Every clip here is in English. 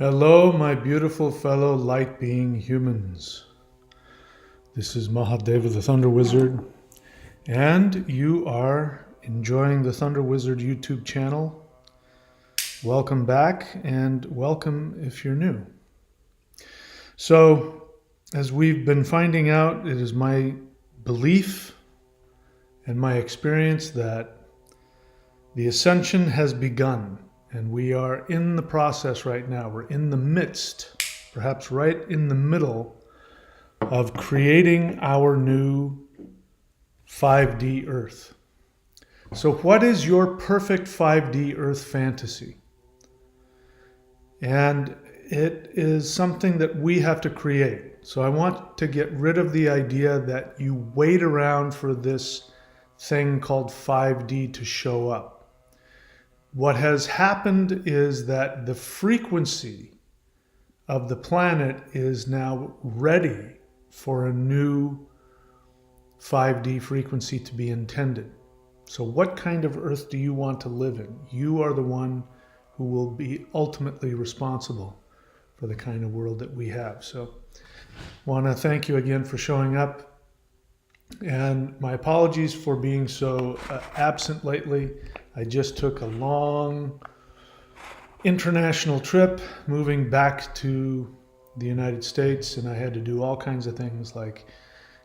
Hello, my beautiful fellow light being humans. This is Mahadeva the Thunder Wizard, and you are enjoying the Thunder Wizard YouTube channel. Welcome back, and welcome if you're new. So, as we've been finding out, it is my belief and my experience that the ascension has begun. And we are in the process right now. We're in the midst, perhaps right in the middle, of creating our new 5D Earth. So what is your perfect 5D Earth fantasy? And it is something that we have to create. So I want to get rid of the idea that you wait around for this thing called 5D to show up. What has happened is that the frequency of the planet is now ready for a new 5D frequency to be intended. So what kind of Earth do you want to live in? You are the one who will be ultimately responsible for the kind of world that we have. So I want to thank you again for showing up. And my apologies for being so absent lately. I just took a long international trip moving back to the United States, and I had to do all kinds of things like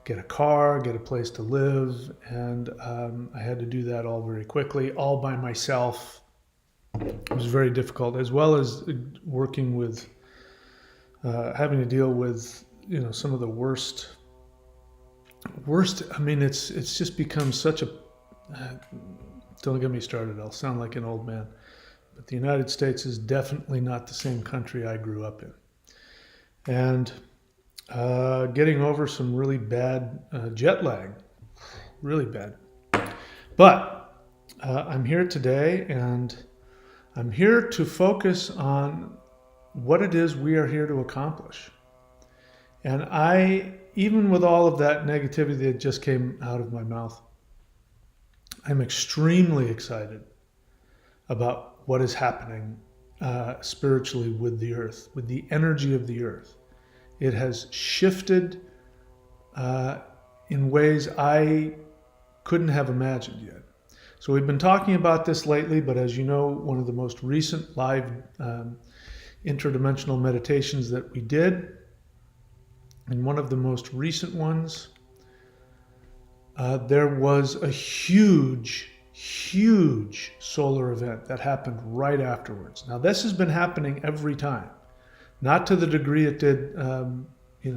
get a car, get a place to live, and I had to do that all very quickly, all by myself. It was very difficult, as well as working with, having to deal with, some of the worst, I mean, it's just become such a, don't get me started, I'll sound like an old man. But the United States is definitely not the same country I grew up in. And getting over some really bad jet lag, really bad. But I'm here today, and I'm here to focus on what it is we are here to accomplish. And even with all of that negativity that just came out of my mouth, I'm extremely excited about what is happening spiritually with the earth, with the energy of the earth. It has shifted in ways I couldn't have imagined yet. So we've been talking about this lately, but as you know, one of the most recent live interdimensional meditations that we did, and one of the most recent ones, there was a huge solar event that happened right afterwards. Now, this has been happening every time, not to the degree it did,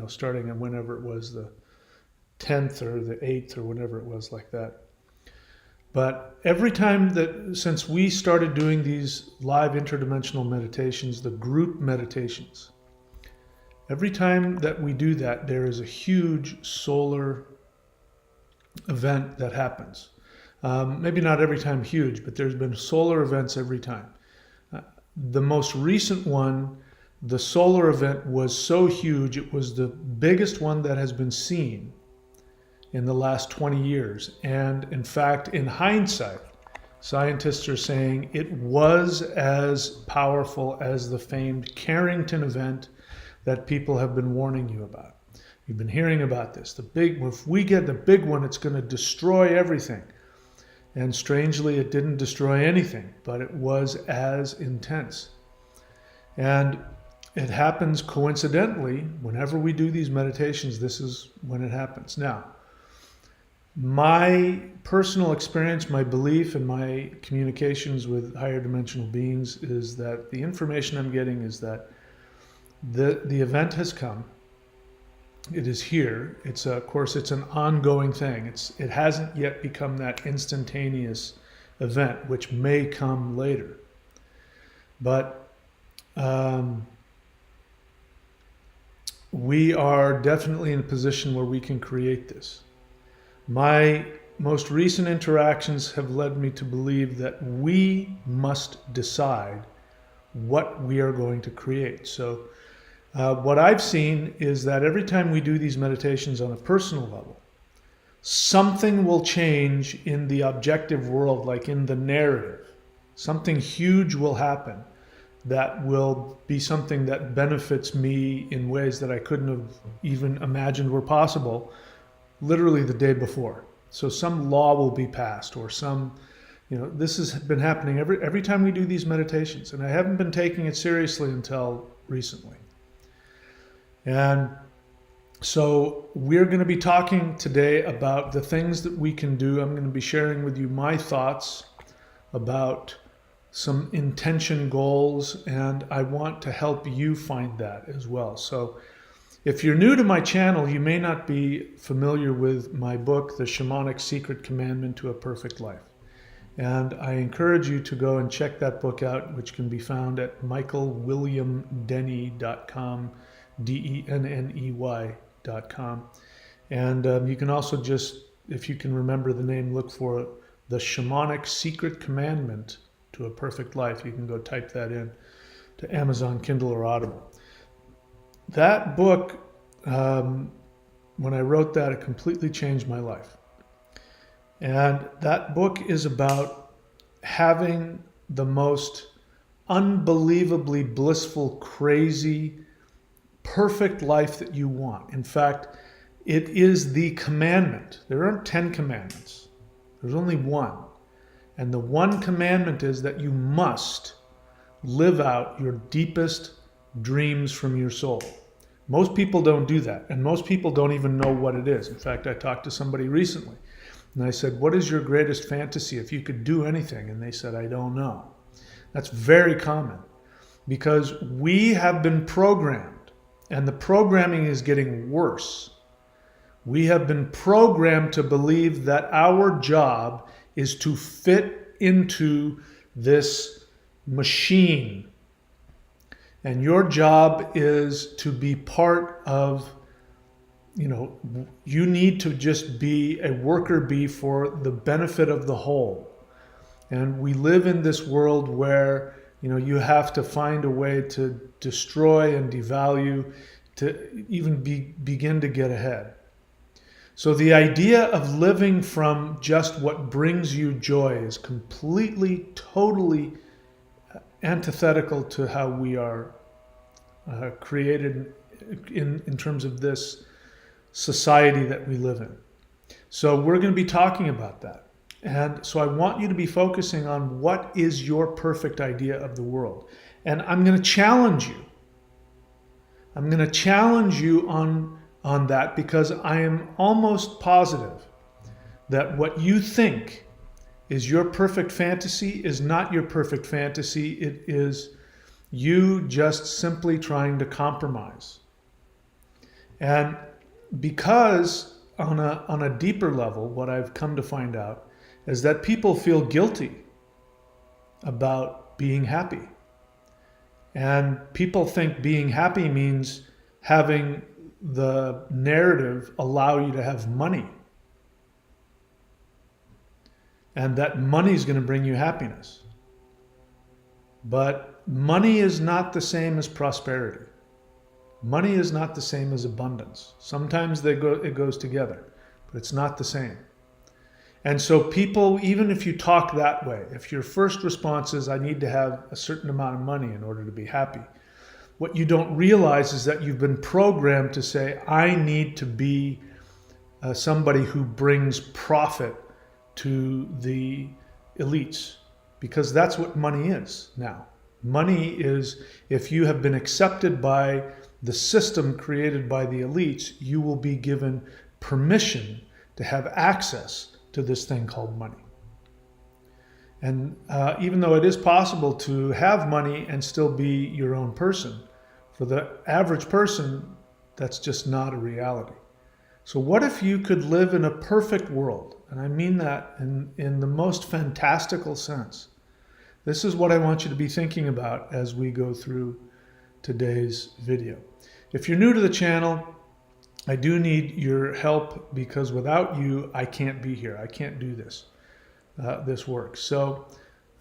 starting at whenever it was the 10th or the 8th or whenever it was like that. But every time that, since we started doing these live interdimensional meditations, the group meditations, every time that we do that, there is a huge solar event that happens. Maybe not every time huge, but there's been solar events every time. The most recent one, the solar event was so huge, it was the biggest one that has been seen in the last 20 years. And in fact, in hindsight, scientists are saying it was as powerful as the famed Carrington event that people have been warning you about. You've been hearing about this. If we get the big one, it's going to destroy everything. And strangely, it didn't destroy anything, but it was as intense. And it happens coincidentally. Whenever we do these meditations, this is when it happens. Now, my personal experience, my belief, and my communications with higher dimensional beings is that the information I'm getting is that the event has come. It is here. It's of course it's an ongoing thing. It hasn't yet become that instantaneous event, which may come later. But we are definitely in a position where we can create this. My most recent interactions have led me to believe that we must decide what we are going to create. So what I've seen is that every time we do these meditations on a personal level, something will change in the objective world, like in the narrative. Something huge will happen that will be something that benefits me in ways that I couldn't have even imagined were possible literally the day before. So some law will be passed, or some, this has been happening every time we do these meditations, and I haven't been taking it seriously until recently. And so we're going to be talking today about the things that we can do. I'm going to be sharing with you my thoughts about some intention goals, and I want to help you find that as well. So if you're new to my channel, you may not be familiar with my book, The Shamanic Secret Commandment to a Perfect Life. And I encourage you to go and check that book out, which can be found at michaelwilliamdenny.com, DENNEY.com. And you can also just, if you can remember the name, look for The Shamanic Secret Commandment to a Perfect Life. You can go type that in to Amazon, Kindle, or Audible. That book, when I wrote that, it completely changed my life. And that book is about having the most unbelievably blissful, crazy, perfect life that you want. In fact, it is the commandment. There aren't 10 commandments. There's only one. And the one commandment is that you must live out your deepest dreams from your soul. Most people don't do that, and most people don't even know what it is. In fact, I talked to somebody recently, and I said, what is your greatest fantasy if you could do anything? And they said, I don't know. That's very common, because we have been programmed, and the programming is getting worse. We have been programmed to believe that our job is to fit into this machine. And your job is to be part of, you need to just be a worker bee for the benefit of the whole. And we live in this world where, you have to find a way to destroy and devalue to even begin to get ahead. So the idea of living from just what brings you joy is completely, totally antithetical to how we are created in terms of this society that we live in. So we're going to be talking about that. And so I want you to be focusing on what is your perfect idea of the world. And I'm going to challenge you. I'm going to challenge you on that, because I am almost positive that what you think is your perfect fantasy is not your perfect fantasy. It is you just simply trying to compromise. And because on a deeper level, what I've come to find out is that people feel guilty about being happy. And people think being happy means having the narrative allow you to have money, and that money is going to bring you happiness. But money is not the same as prosperity. Money is not the same as abundance. Sometimes it goes together, but it's not the same. And so people, even if you talk that way, if your first response is, I need to have a certain amount of money in order to be happy, what you don't realize is that you've been programmed to say, I need to be somebody who brings profit to the elites, because that's what money is now. Money is, if you have been accepted by the system created by the elites, you will be given permission to have access to this thing called money. And even though it is possible to have money and still be your own person, for the average person, that's just not a reality. So what if you could live in a perfect world? And I mean that in the most fantastical sense. This is what I want you to be thinking about as we go through today's video. If you're new to the channel, I do need your help, because without you, I can't be here. I can't do this work. So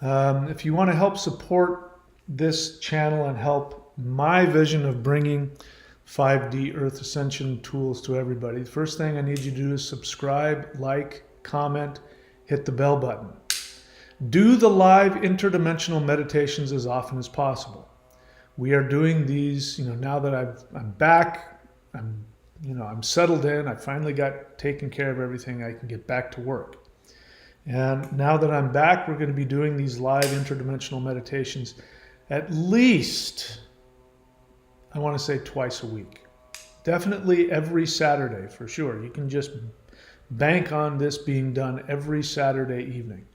if you want to help support this channel and help my vision of bringing 5D Earth Ascension tools to everybody, the first thing I need you to do is subscribe, like, comment, hit the bell button. Do the live interdimensional meditations as often as possible. We are doing these, now that I'm back, I'm settled in, I finally got taken care of everything, I can get back to work. And now that I'm back, we're going to be doing these live interdimensional meditations at least, I want to say twice a week. Definitely every Saturday for sure. You can just bank on this being done every Saturday evening.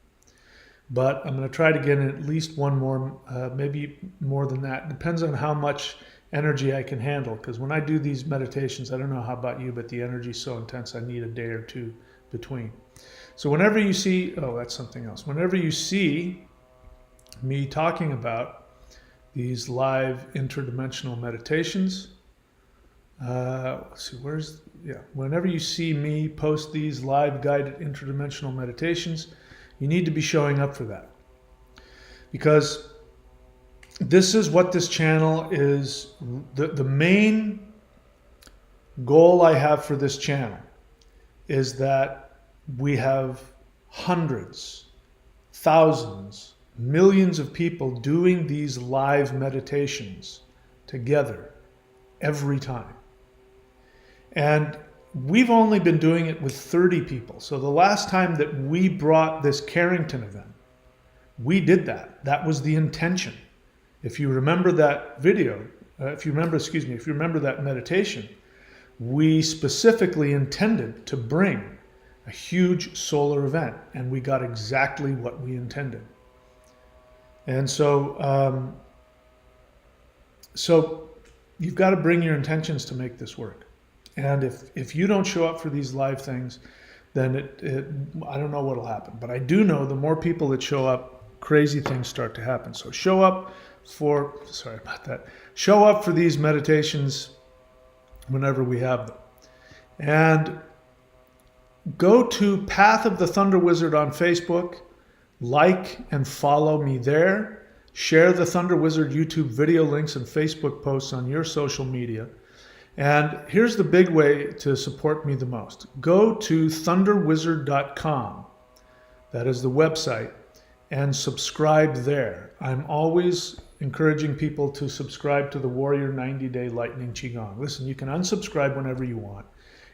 But I'm going to try to get in at least one more, maybe more than that. Depends on how much energy I can handle. Because when I do these meditations, I don't know how about you, but the energy is so intense I need a day or two between. So whenever you see, oh, that's something else. Whenever you see me talking about these live interdimensional meditations, let's see, whenever you see me post these live guided interdimensional meditations, you need to be showing up for that. Because this is what this channel is, the main goal I have for this channel is that we have hundreds, thousands, millions of people doing these live meditations together every time. And we've only been doing it with 30 people. So the last time that we brought this Carrington event, we did that. That was the intention. If you remember that video, if you remember that meditation, we specifically intended to bring a huge solar event, and we got exactly what we intended. And so, so you've got to bring your intentions to make this work. And if you don't show up for these live things, then I don't know what'll happen. But I do know the more people that show up, crazy things start to happen. So show up for, sorry about that, show up for these meditations whenever we have them. And go to Path of the Thunder Wizard on Facebook, like and follow me there. Share the Thunder Wizard YouTube video links and Facebook posts on your social media. And here's the big way to support me the most. Go to thunderwizard.com. That is the website. And subscribe there. I'm always encouraging people to subscribe to the Warrior 90-Day Lightning Qigong. Listen, you can unsubscribe whenever you want.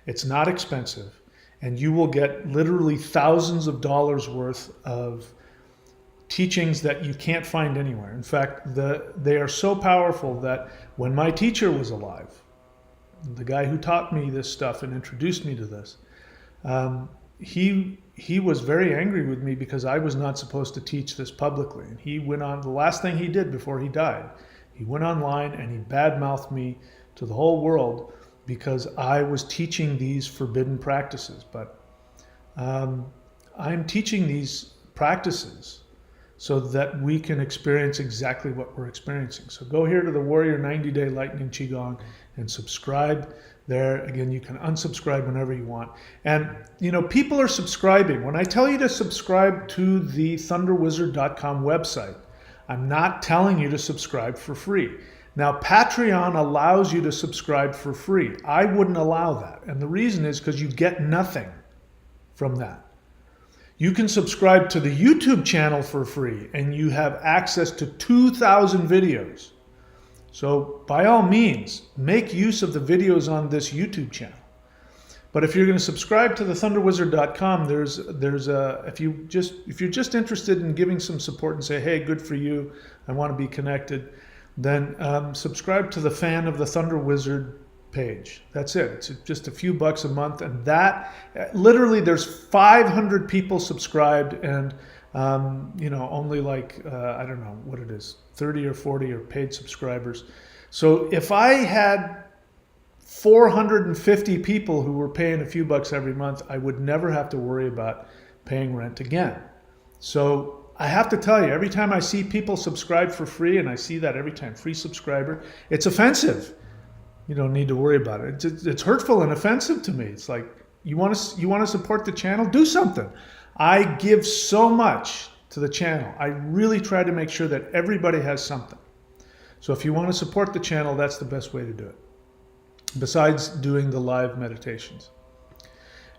It's not expensive. And you will get literally thousands of dollars worth of teachings that you can't find anywhere. In fact, they are so powerful that when my teacher was alive, the guy who taught me this stuff and introduced me to this, he was very angry with me because I was not supposed to teach this publicly. And he went on, the last thing he did before he died, he went online and he badmouthed me to the whole world because I was teaching these forbidden practices. But I'm teaching these practices so that we can experience exactly what we're experiencing. So go here to the Warrior 90-Day Lightning Qigong and subscribe there. Again, you can unsubscribe whenever you want. And, people are subscribing. When I tell you to subscribe to the thunderwizard.com website, I'm not telling you to subscribe for free. Now, Patreon allows you to subscribe for free. I wouldn't allow that. And the reason is because you get nothing from that. You can subscribe to the YouTube channel for free and you have access to 2,000 videos. So by all means, make use of the videos on this YouTube channel. But if you're going to subscribe to the thunderwizard.com, if you're just interested in giving some support and say, hey, good for you, I want to be connected, then subscribe to the Fan of the Thunder Wizard page. That's it. It's just a few bucks a month, and that literally there's 500 people subscribed, and only like I don't know what it is, 30 or 40 are paid subscribers. So if I had 450 people who were paying a few bucks every month, I would never have to worry about paying rent again. So I have to tell you, every time I see people subscribe for free, and I see that every time, free subscriber, it's offensive. You don't need to worry about it. It's hurtful and offensive to me. It's like, you want to support the channel? Do something. I give so much to the channel. I really try to make sure that everybody has something. So if you want to support the channel, that's the best way to do it, besides doing the live meditations.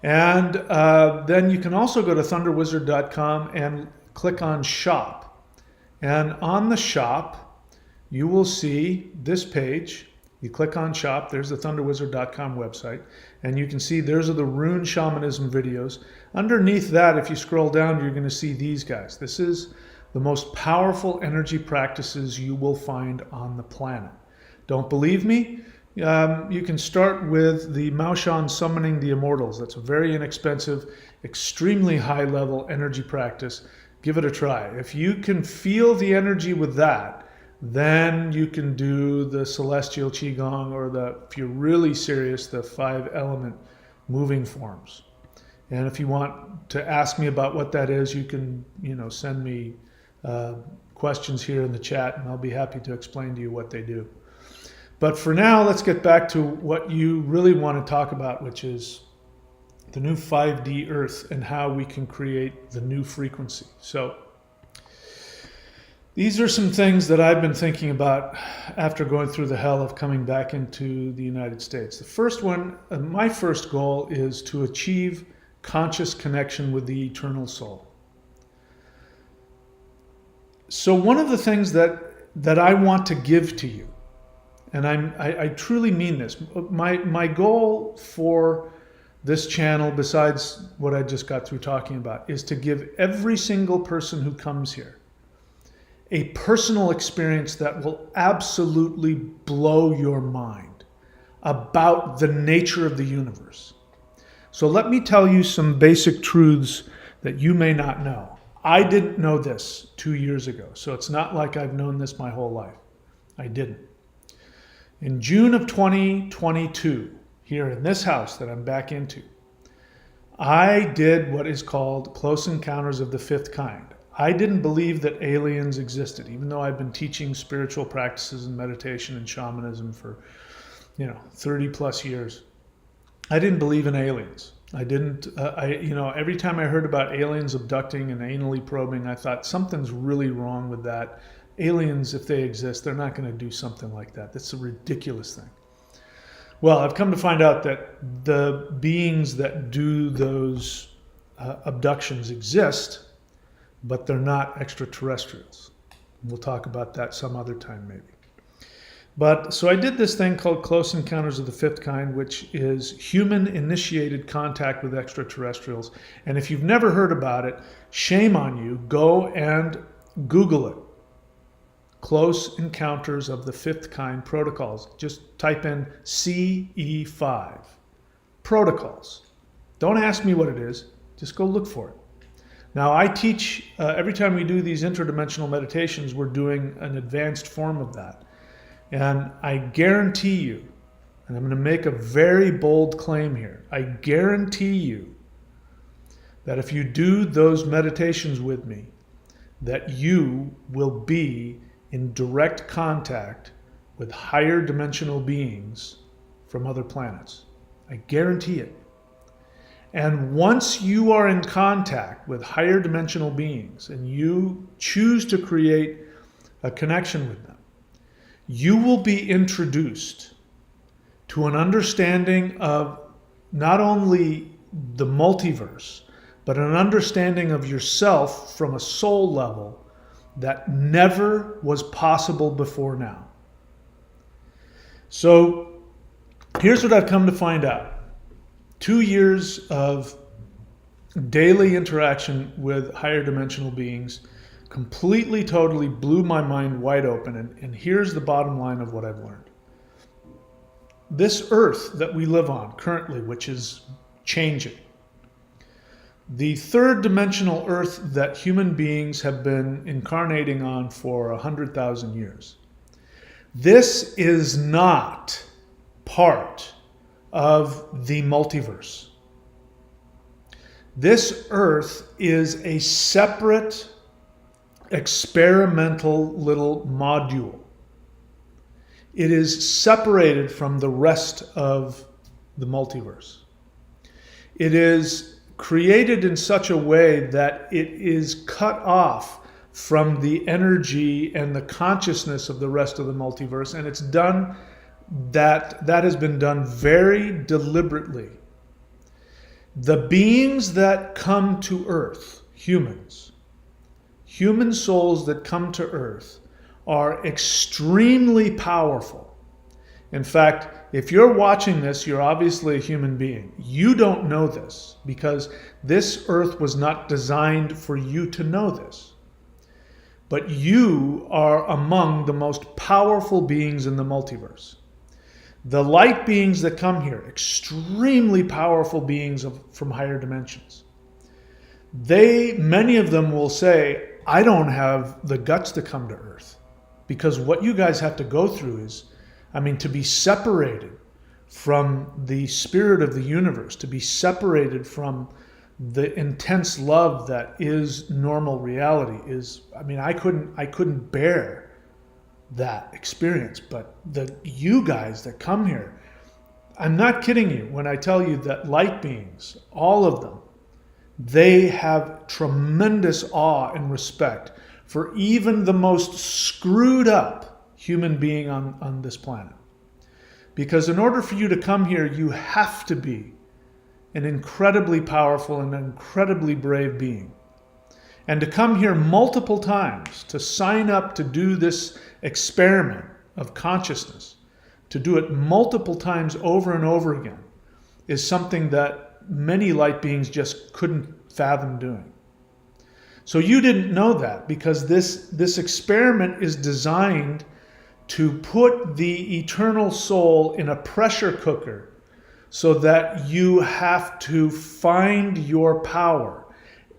And then you can also go to thunderwizard.com and click on Shop. And on the Shop, you will see this page. You click on shop, there's the thunderwizard.com website, and you can see those are the Rune Shamanism videos. Underneath that, if you scroll down, you're going to see these guys. This is the most powerful energy practices you will find on the planet. Don't believe me? You can start with the Maoshan Summoning the Immortals. That's a very inexpensive, extremely high level energy practice. Give it a try. If you can feel the energy with that, then you can do the Celestial Qigong, or if you're really serious, the 5-element moving forms. And if you want to ask me about what that is, you can, send me questions here in the chat, and I'll be happy to explain to you what they do. But for now, let's get back to what you really want to talk about, which is the new 5D Earth and how we can create the new frequency. So these are some things that I've been thinking about after going through the hell of coming back into the United States. The first one, my first goal, is to achieve conscious connection with the eternal soul. So one of the things that I want to give to you, and I truly mean this, my goal for this channel, besides what I just got through talking about, is to give every single person who comes here a personal experience that will absolutely blow your mind about the nature of the universe. So let me tell you some basic truths that you may not know. I didn't know this 2 years ago, so it's not like I've known this my whole life. I didn't. In June of 2022, here in this house that I'm back into, I did what is called Close Encounters of the Fifth Kind. I didn't believe that aliens existed, even though I've been teaching spiritual practices and meditation and shamanism for, 30 plus years. I didn't believe in aliens. I didn't, every time I heard about aliens abducting and anally probing, I thought something's really wrong with that. Aliens, if they exist, they're not going to do something like that. That's a ridiculous thing. Well, I've come to find out that the beings that do those abductions exist, but they're not extraterrestrials. We'll talk about that some other time maybe. But so I did this thing called Close Encounters of the Fifth Kind, which is human-initiated contact with extraterrestrials. And if you've never heard about it, shame on you. Go and Google it. Close Encounters of the Fifth Kind Protocols. Just type in CE5. Protocols. Don't ask me what it is. Just go look for it. Now, I teach, every time we do these interdimensional meditations, we're doing an advanced form of that. And I guarantee you, and I'm going to make a very bold claim here, I guarantee you that if you do those meditations with me, that you will be in direct contact with higher dimensional beings from other planets. I guarantee it. And once you are in contact with higher dimensional beings and you choose to create a connection with them, you will be introduced to an understanding of not only the multiverse, but an understanding of yourself from a soul level that never was possible before now. So here's what I've come to find out. 2 years of daily interaction with higher dimensional beings completely, totally blew my mind wide open. And here's the bottom line of what I've learned. This earth that we live on currently, which is changing, the third dimensional earth that human beings have been incarnating on for 100,000 years, this is not part of the multiverse. This earth is a separate experimental little module. It is separated from the rest of the multiverse. It is created in such a way that it is cut off from the energy and the consciousness of the rest of the multiverse, and it's done that has been done very deliberately. The beings that come to Earth, human souls that come to Earth, are extremely powerful. In fact, if you're watching this, you're obviously a human being. You don't know this because this earth was not designed for you to know this. But you are among the most powerful beings in the multiverse. The light beings that come here, extremely powerful beings from higher dimensions. Many of them will say, I don't have the guts to come to Earth. Because what you guys have to go through is, to be separated from the spirit of the universe, to be separated from the intense love that is normal reality is, I couldn't bear that experience. But you guys that come here, I'm not kidding you when I tell you that light beings, all of them, they have tremendous awe and respect for even the most screwed up human being on this planet. Because in order for you to come here, you have to be an incredibly powerful and incredibly brave being. And to come here multiple times, to sign up to do this experiment of consciousness, to do it multiple times over and over again, is something that many light beings just couldn't fathom doing. So you didn't know that because this experiment is designed to put the eternal soul in a pressure cooker so that you have to find your power.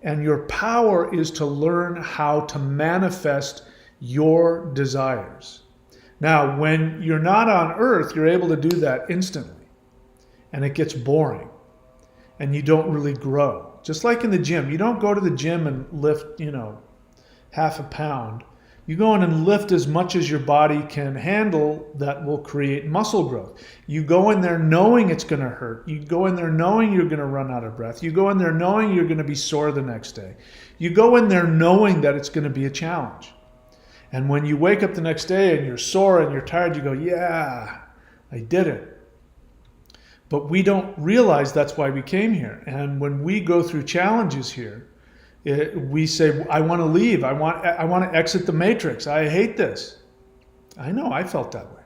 And your power is to learn how to manifest your desires. Now, when you're not on Earth, you're able to do that instantly. And it gets boring. And you don't really grow. Just like in the gym. You don't go to the gym and lift, half a pound. You go in and lift as much as your body can handle that will create muscle growth. You go in there knowing it's going to hurt. You go in there knowing you're going to run out of breath. You go in there knowing you're going to be sore the next day. You go in there knowing that it's going to be a challenge. And when you wake up the next day and you're sore and you're tired, you go, yeah, I did it. But we don't realize that's why we came here. And when we go through challenges here, we say, I want to leave. I want to exit the matrix. I hate this. I know, I felt that way.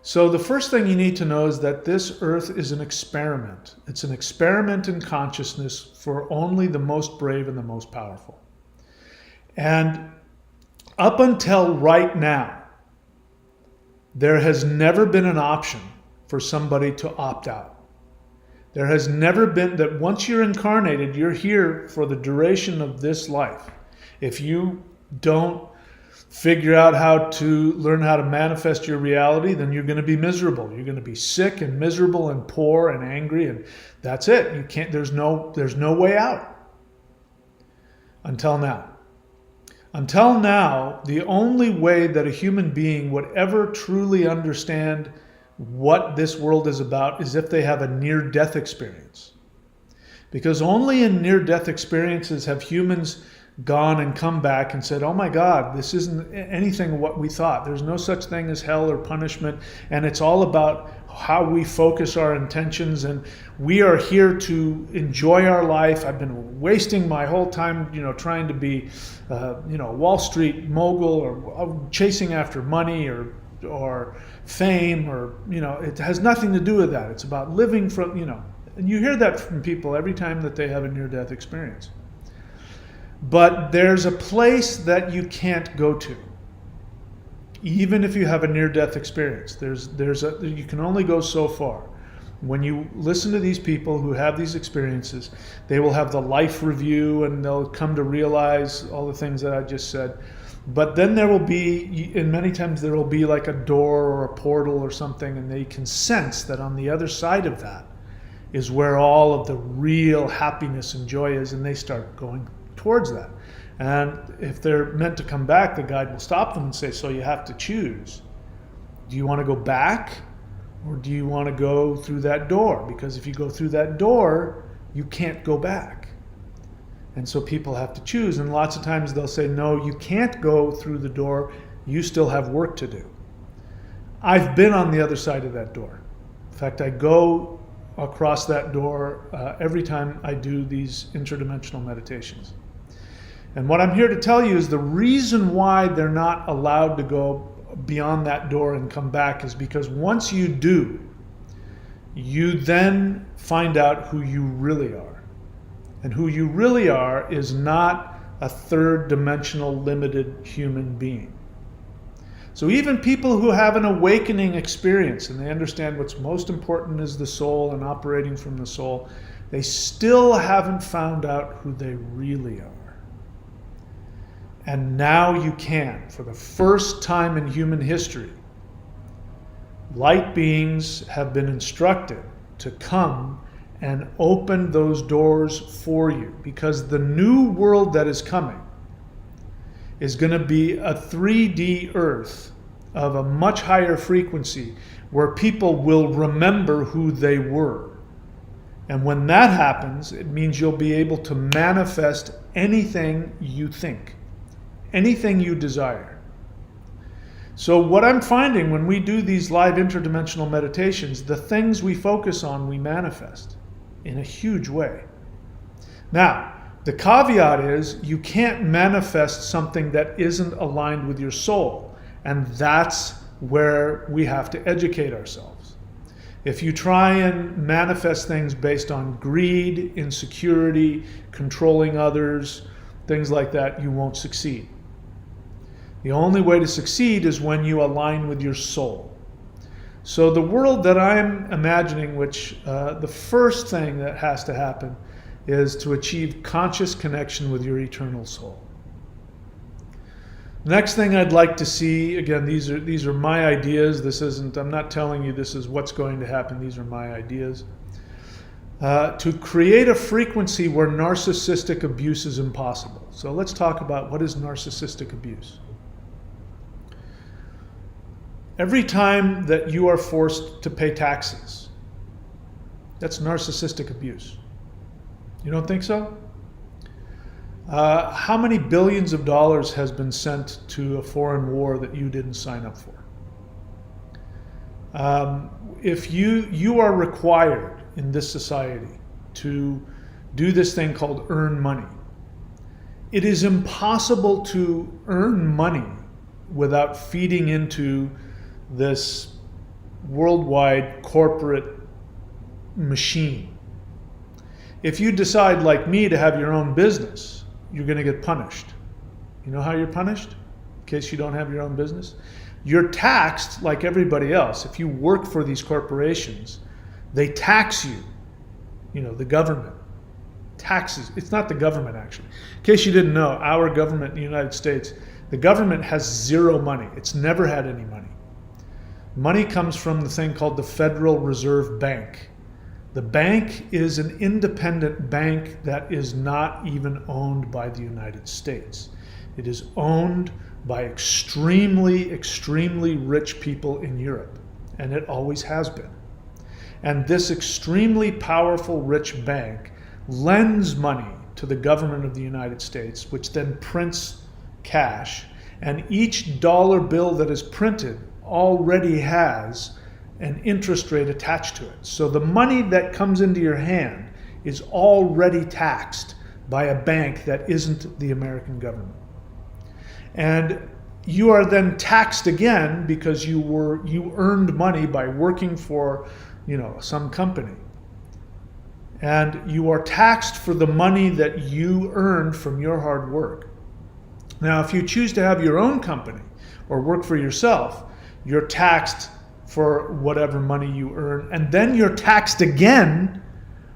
So the first thing you need to know is that this earth is an experiment. It's an experiment in consciousness for only the most brave and the most powerful. And up until right now, there has never been an option for somebody to opt out. There has never been that once you're incarnated, you're here for the duration of this life. If you don't figure out how to learn how to manifest your reality, then you're going to be miserable. You're going to be sick and miserable and poor and angry, and that's it. You can't. There's no way out. Until now. Until now, the only way that a human being would ever truly understand what this world is about is if they have a near-death experience. Because only in near-death experiences have humans gone and come back and said, oh my God, this isn't anything what we thought. There's no such thing as hell or punishment, and it's all about how we focus our intentions, and we are here to enjoy our life. I've been wasting my whole time, trying to be, Wall Street mogul or chasing after money or fame or, it has nothing to do with that. It's about living from, and you hear that from people every time that they have a near-death experience. But there's a place that you can't go to. Even if you have a near-death experience, you can only go so far. When you listen to these people who have these experiences, they will have the life review and they'll come to realize all the things that I just said. But then there will be, and many times there will be like a door or a portal or something, and they can sense that on the other side of that is where all of the real happiness and joy is, and they start going towards that. And if they're meant to come back, the guide will stop them and say, so you have to choose. Do you want to go back, or do you want to go through that door? Because if you go through that door, you can't go back. And so people have to choose, and lots of times they'll say, no, you can't go through the door, you still have work to do. I've been on the other side of that door. In fact, I go across that door every time I do these interdimensional meditations. And what I'm here to tell you is the reason why they're not allowed to go beyond that door and come back is because once you do, you then find out who you really are. And who you really are is not a third-dimensional limited human being. So even people who have an awakening experience and they understand what's most important is the soul and operating from the soul, they still haven't found out who they really are. And now you can, for the first time in human history, light beings have been instructed to come and open those doors for you, because the new world that is coming is going to be a 3D earth of a much higher frequency where people will remember who they were. And when that happens, it means you'll be able to manifest anything you think, anything you desire. So what I'm finding when we do these live interdimensional meditations, the things we focus on, we manifest in a huge way. Now, the caveat is you can't manifest something that isn't aligned with your soul. And that's where we have to educate ourselves. If you try and manifest things based on greed, insecurity, controlling others, things like that, you won't succeed. The only way to succeed is when you align with your soul. So the world that I'm imagining, which the first thing that has to happen is to achieve conscious connection with your eternal soul. Next thing I'd like to see, again, these are my ideas. This isn't, I'm not telling you this is what's going to happen. These are my ideas. To create a frequency where narcissistic abuse is impossible. So let's talk about what is narcissistic abuse. Every time that you are forced to pay taxes, that's narcissistic abuse. You don't think so? How many billions of dollars has been sent to a foreign war that you didn't sign up for? If you are required in this society to do this thing called earn money, it is impossible to earn money without feeding into this worldwide corporate machine. If you decide, like me, to have your own business, you're going to get punished. You know how you're punished? In case you don't have your own business? You're taxed like everybody else. If you work for these corporations, they tax you. You know, the government taxes. It's not the government, actually. In case you didn't know, our government in the United States, the government has zero money. It's never had any money. Money comes from the thing called the Federal Reserve Bank. The bank is an independent bank that is not even owned by the United States. It is owned by extremely, extremely rich people in Europe, and it always has been. And this extremely powerful rich bank lends money to the government of the United States, which then prints cash, and each dollar bill that is printed already has an interest rate attached to it. So the money that comes into your hand is already taxed by a bank that isn't the American government. And you are then taxed again because you earned money by working for, you know, some company. And you are taxed for the money that you earned from your hard work. Now, if you choose to have your own company or work for yourself, you're taxed for whatever money you earn, and then you're taxed again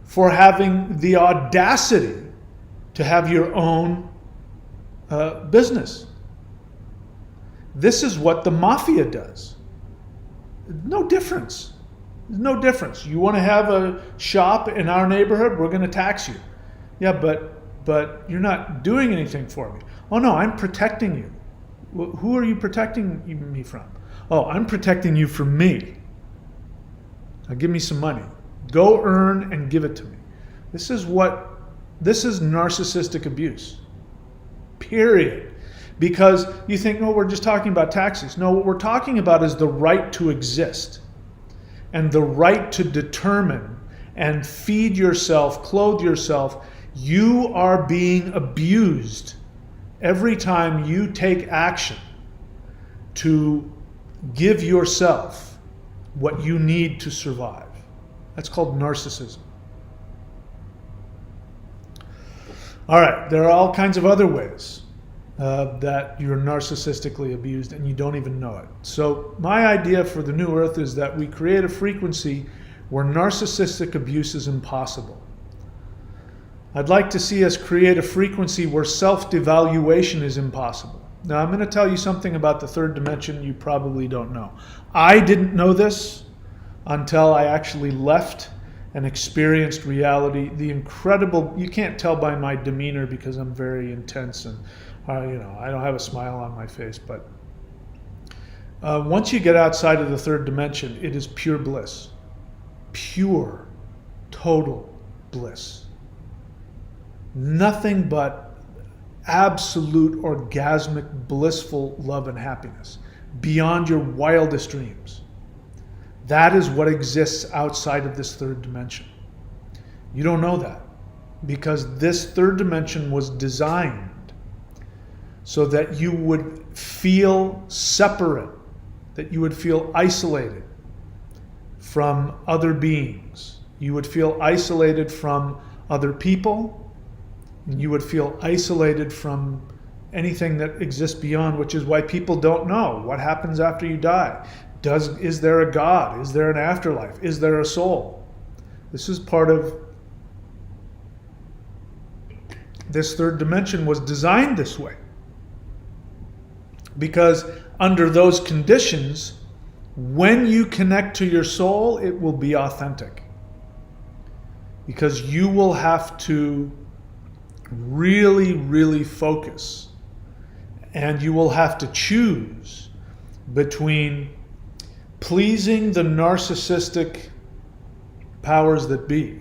for having the audacity to have your own business. This is what the mafia does. No difference. No difference. You want to have a shop in our neighborhood, we're going to tax you. Yeah, but you're not doing anything for me. Oh no, I'm protecting you. Who are you protecting me from? Oh, I'm protecting you from me. Now give me some money. Go earn and give it to me. This is narcissistic abuse. Period. Because you think, no, we're just talking about taxes. No, what we're talking about is the right to exist and the right to determine and feed yourself, clothe yourself. You are being abused every time you take action to give yourself what you need to survive. That's called narcissism. All right, there are all kinds of other ways that you're narcissistically abused and you don't even know it. So my idea for the new earth is that we create a frequency where narcissistic abuse is impossible. I'd like to see us create a frequency where self-devaluation is impossible. Now I'm going to tell you something about the third dimension you probably don't know. I didn't know this until I actually left and experienced reality. The incredible, you can't tell by my demeanor because I'm very intense and I don't have a smile on my face, but once you get outside of the third dimension, it is pure bliss. Pure, total bliss. Nothing but absolute orgasmic, blissful love and happiness beyond your wildest dreams. That is what exists outside of this third dimension. You don't know that because this third dimension was designed so that you would feel separate, that you would feel isolated from other beings. You would feel isolated from other people, and you would feel isolated from anything that exists beyond, which is why people don't know what happens after you die. Is there a God? Is there an afterlife? Is there a soul? This is part of this third dimension was designed this way. Because under those conditions, when you connect to your soul, it will be authentic. Because you will have to really, really focus. And you will have to choose between pleasing the narcissistic powers that be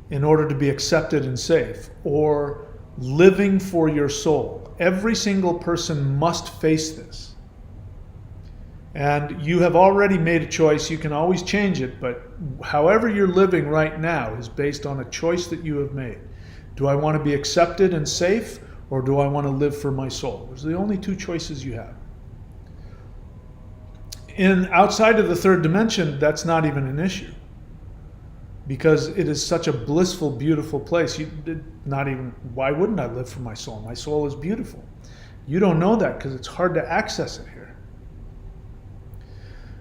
in order to be accepted and safe, or living for your soul. Every single person must face this. And you have already made a choice. You can always change it, but however you're living right now is based on a choice that you have made. Do I want to be accepted and safe, or do I want to live for my soul? Those are the only two choices you have. Outside of the third dimension, that's not even an issue. Because it is such a blissful, beautiful place. Why wouldn't I live for my soul? My soul is beautiful. You don't know that because it's hard to access it here.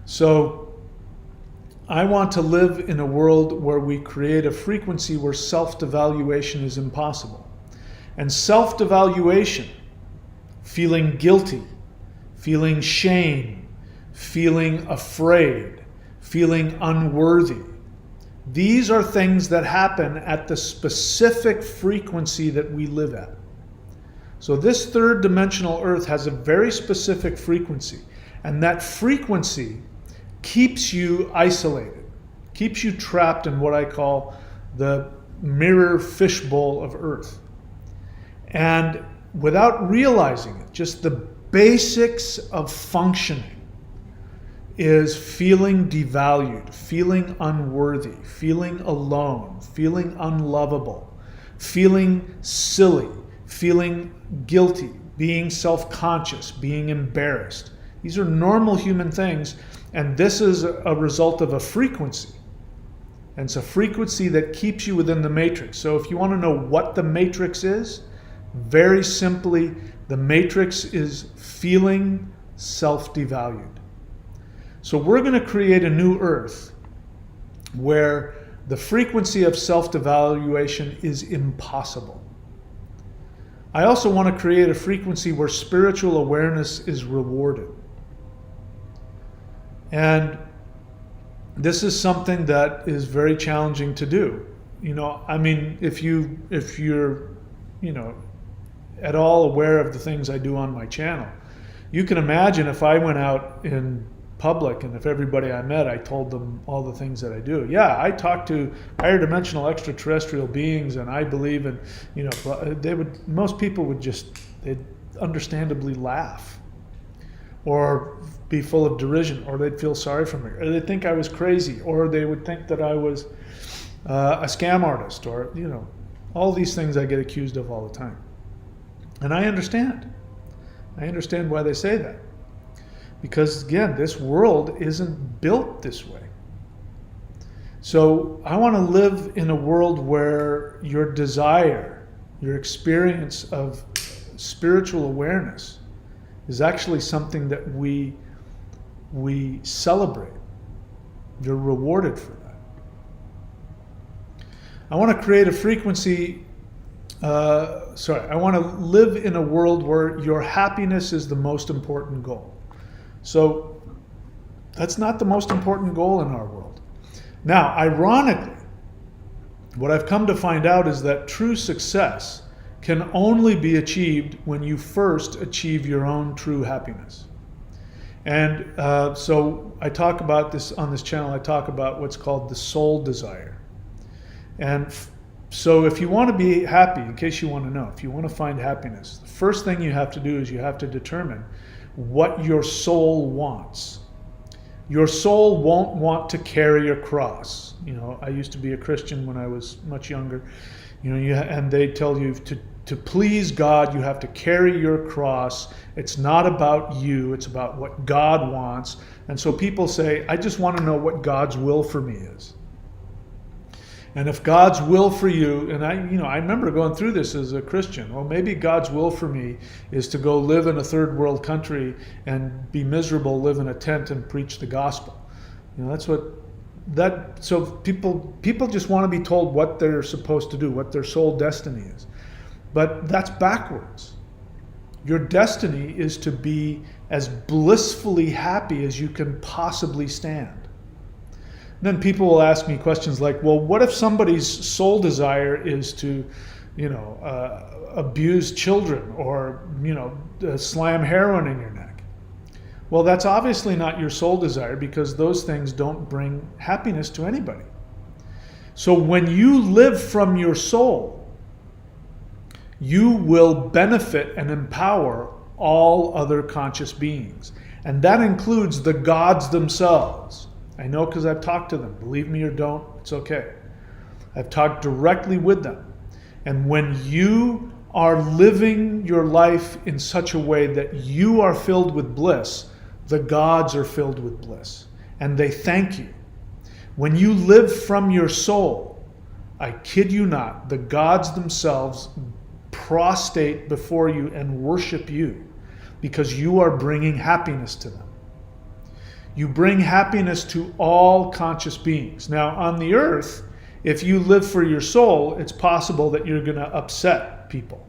So I want to live in a world where we create a frequency where self-devaluation is impossible. And self-devaluation, feeling guilty, feeling shame, feeling afraid, feeling unworthy, these are things that happen at the specific frequency that we live at. So this third dimensional earth has a very specific frequency, and that frequency keeps you isolated, keeps you trapped in what I call the mirror fishbowl of earth. And without realizing it, just the basics of functioning is feeling devalued, feeling unworthy, feeling alone, feeling unlovable, feeling silly, feeling guilty, being self-conscious, being embarrassed. These are normal human things, and this is a result of a frequency. And it's a frequency that keeps you within the matrix. So if you want to know what the matrix is, very simply, the matrix is feeling self-devalued. So we're going to create a new earth where the frequency of self-devaluation is impossible. I also want to create a frequency where spiritual awareness is rewarded. And this is something that is very challenging to do. If you're, at all aware of the things I do on my channel, you can imagine if I went out in public and if everybody I met, I told them all the things that I do. Yeah, I talk to higher dimensional extraterrestrial beings and I believe in, most people would they'd understandably laugh or be full of derision, or they'd feel sorry for me, or they'd think I was crazy, or they would think that I was a scam artist, or, all these things I get accused of all the time. And I understand. I understand why they say that. Because again, this world isn't built this way. So I want to live in a world where your desire, your experience of spiritual awareness is actually something that we celebrate. You're rewarded for that. I want to create a frequency, I want to live in a world where your happiness is the most important goal. So that's not the most important goal in our world. Now, ironically, what I've come to find out is that true success can only be achieved when you first achieve your own true happiness. And so I talk about this on this channel. I talk about what's called the soul desire. And so if you want to be happy, in case you want to know, if you want to find happiness, the first thing you have to do is you have to determine what your soul wants. Your soul won't want to carry a cross. You know, I used to be a Christian when I was much younger. You know, and they tell you to please God, you have to carry your cross. It's not about you, it's about what God wants. And so people say, I just want to know what God's will for me is. And if God's will for you, and I remember going through this as a Christian, well, maybe God's will for me is to go live in a third world country and be miserable, live in a tent and preach the gospel. You know, so people just want to be told what they're supposed to do, what their soul destiny is. But that's backwards. Your destiny is to be as blissfully happy as you can possibly stand. Then people will ask me questions like, well, what if somebody's soul desire is to, abuse children or, slam heroin in your neck? Well, that's obviously not your soul desire, because those things don't bring happiness to anybody. So when you live from your soul, you will benefit and empower all other conscious beings. And that includes the gods themselves. I know, because I've talked to them. Believe me or don't, it's okay. I've talked directly with them. And when you are living your life in such a way that you are filled with bliss, the gods are filled with bliss. And they thank you. When you live from your soul, I kid you not, the gods themselves prostrate before you and worship you, because you are bringing happiness to them. You bring happiness to all conscious beings. Now, on the earth, if you live for your soul, it's possible that you're going to upset people.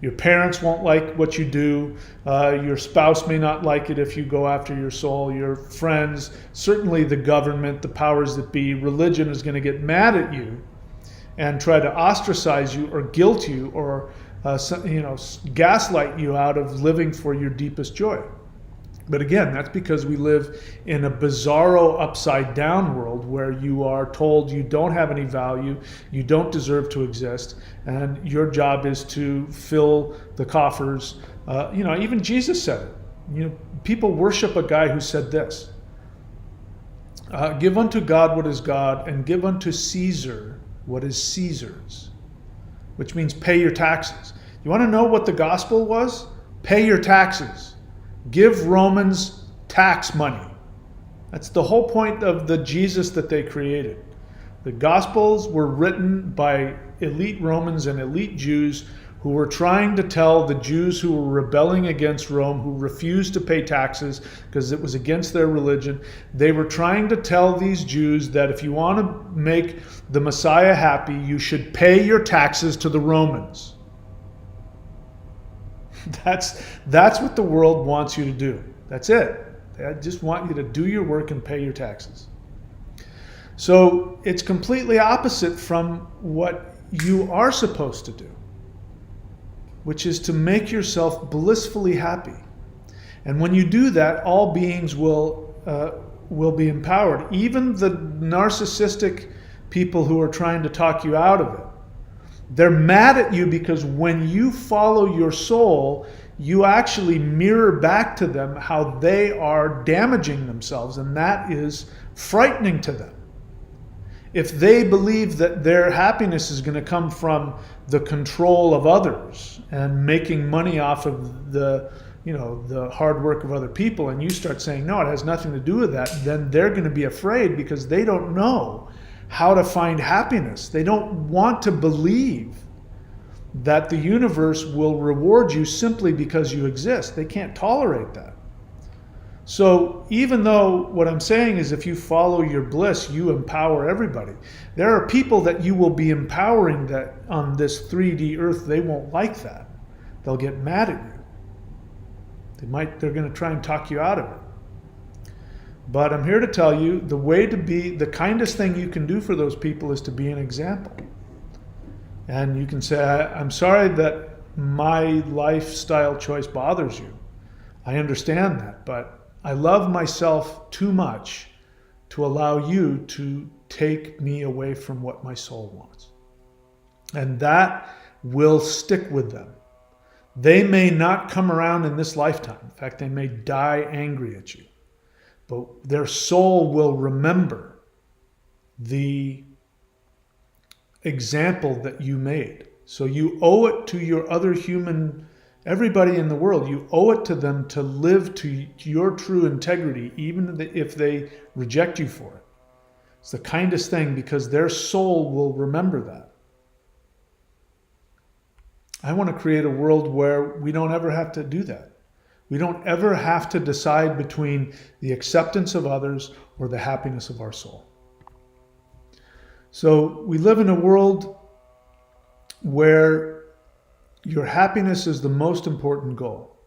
Your parents won't like what you do. Your spouse may not like it if you go after your soul. Your friends, certainly the government, the powers that be, religion is going to get mad at you and try to ostracize you or guilt you or gaslight you out of living for your deepest joy. But again, that's because we live in a bizarro upside down world where you are told you don't have any value, you don't deserve to exist, and your job is to fill the coffers. Even Jesus said it. People worship a guy who said this: give unto God what is God, and give unto Caesar what is Caesar's, which means pay your taxes. You want to know what the gospel was? Pay your taxes. Give Romans tax money. That's the whole point of the Jesus that they created. The Gospels were written by elite Romans and elite Jews who were trying to tell the Jews who were rebelling against Rome, who refused to pay taxes because it was against their religion. They were trying to tell these Jews that if you want to make the Messiah happy, you should pay your taxes to the Romans. That's what the world wants you to do. That's it. They just want you to do your work and pay your taxes. So it's completely opposite from what you are supposed to do, which is to make yourself blissfully happy. And when you do that, all beings will be empowered. Even the narcissistic people who are trying to talk you out of it. They're mad at you because when you follow your soul, you actually mirror back to them how they are damaging themselves, and that is frightening to them. if they believe that their happiness is going to come from the control of others and making money off of the hard work of other people, and you start saying, no, it has nothing to do with that, then they're going to be afraid because they don't know how to find happiness. They don't want to believe that the universe will reward you simply because you exist. They can't tolerate that. So even though what I'm saying is if you follow your bliss, you empower everybody, there are people that you will be empowering that on this 3D earth, they won't like that. They'll get mad at you. They're going to try and talk you out of it. But I'm here to tell you, the way to be, the kindest thing you can do for those people is to be an example. And you can say, I'm sorry that my lifestyle choice bothers you. I understand that, but I love myself too much to allow you to take me away from what my soul wants. And that will stick with them. They may not come around in this lifetime. In fact, they may die angry at you. But their soul will remember the example that you made. So you owe it to your other human, everybody in the world, you owe it to them to live to your true integrity, even if they reject you for it. It's the kindest thing because their soul will remember that. I want to create a world where we don't ever have to do that. We don't ever have to decide between the acceptance of others or the happiness of our soul. So we live in a world where your happiness is the most important goal.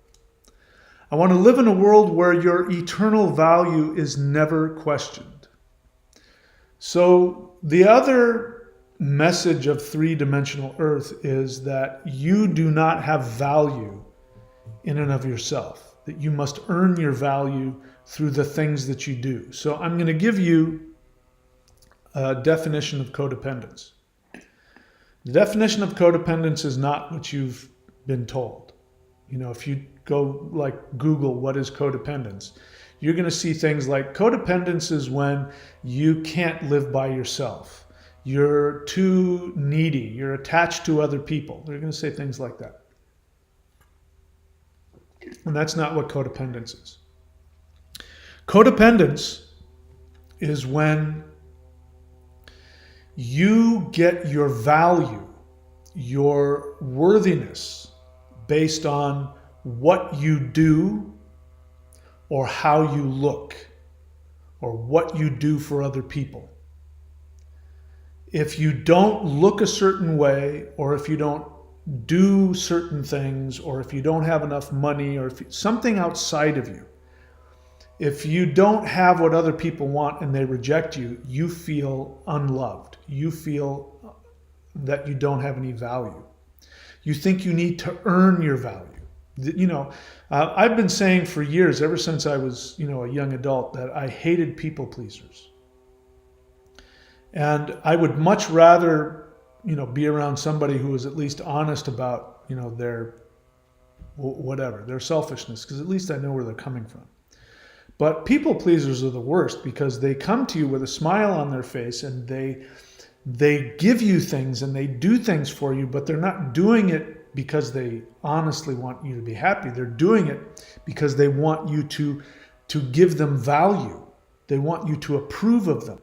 I want to live in a world where your eternal value is never questioned. So the other message of three-dimensional Earth is that you do not have value in and of yourself, that you must earn your value through the things that you do. So I'm going to give you a definition of codependence. The definition of codependence is not what you've been told. If you go Google what is codependence, you're going to see things like codependence is when you can't live by yourself. You're too needy. You're attached to other people. They're going to say things like that. And that's not what codependence is. Codependence is when you get your value, your worthiness based on what you do or how you look or what you do for other people. If you don't look a certain way, or if you don't do certain things, or if you don't have enough money, or if something outside of you, if you don't have what other people want and they reject you, you feel unloved. You feel that you don't have any value. You think you need to earn your value. I've been saying for years, ever since I was, a young adult, that I hated people pleasers. And I would much rather, be around somebody who was at least honest about, their selfishness, because at least I know where they're coming from. But people pleasers are the worst because they come to you with a smile on their face and they give you things and they do things for you, but they're not doing it because they honestly want you to be happy. They're doing it because they want you to give them value. They want you to approve of them.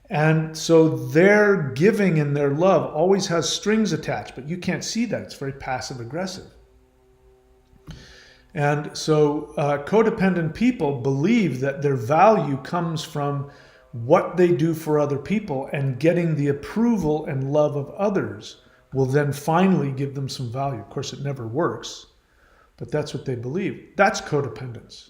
And so their giving and their love always has strings attached, but you can't see that. It's very passive aggressive. And so codependent people believe that their value comes from what they do for other people, and getting the approval and love of others will then finally give them some value. Of course, it never works, but that's what they believe. That's codependence.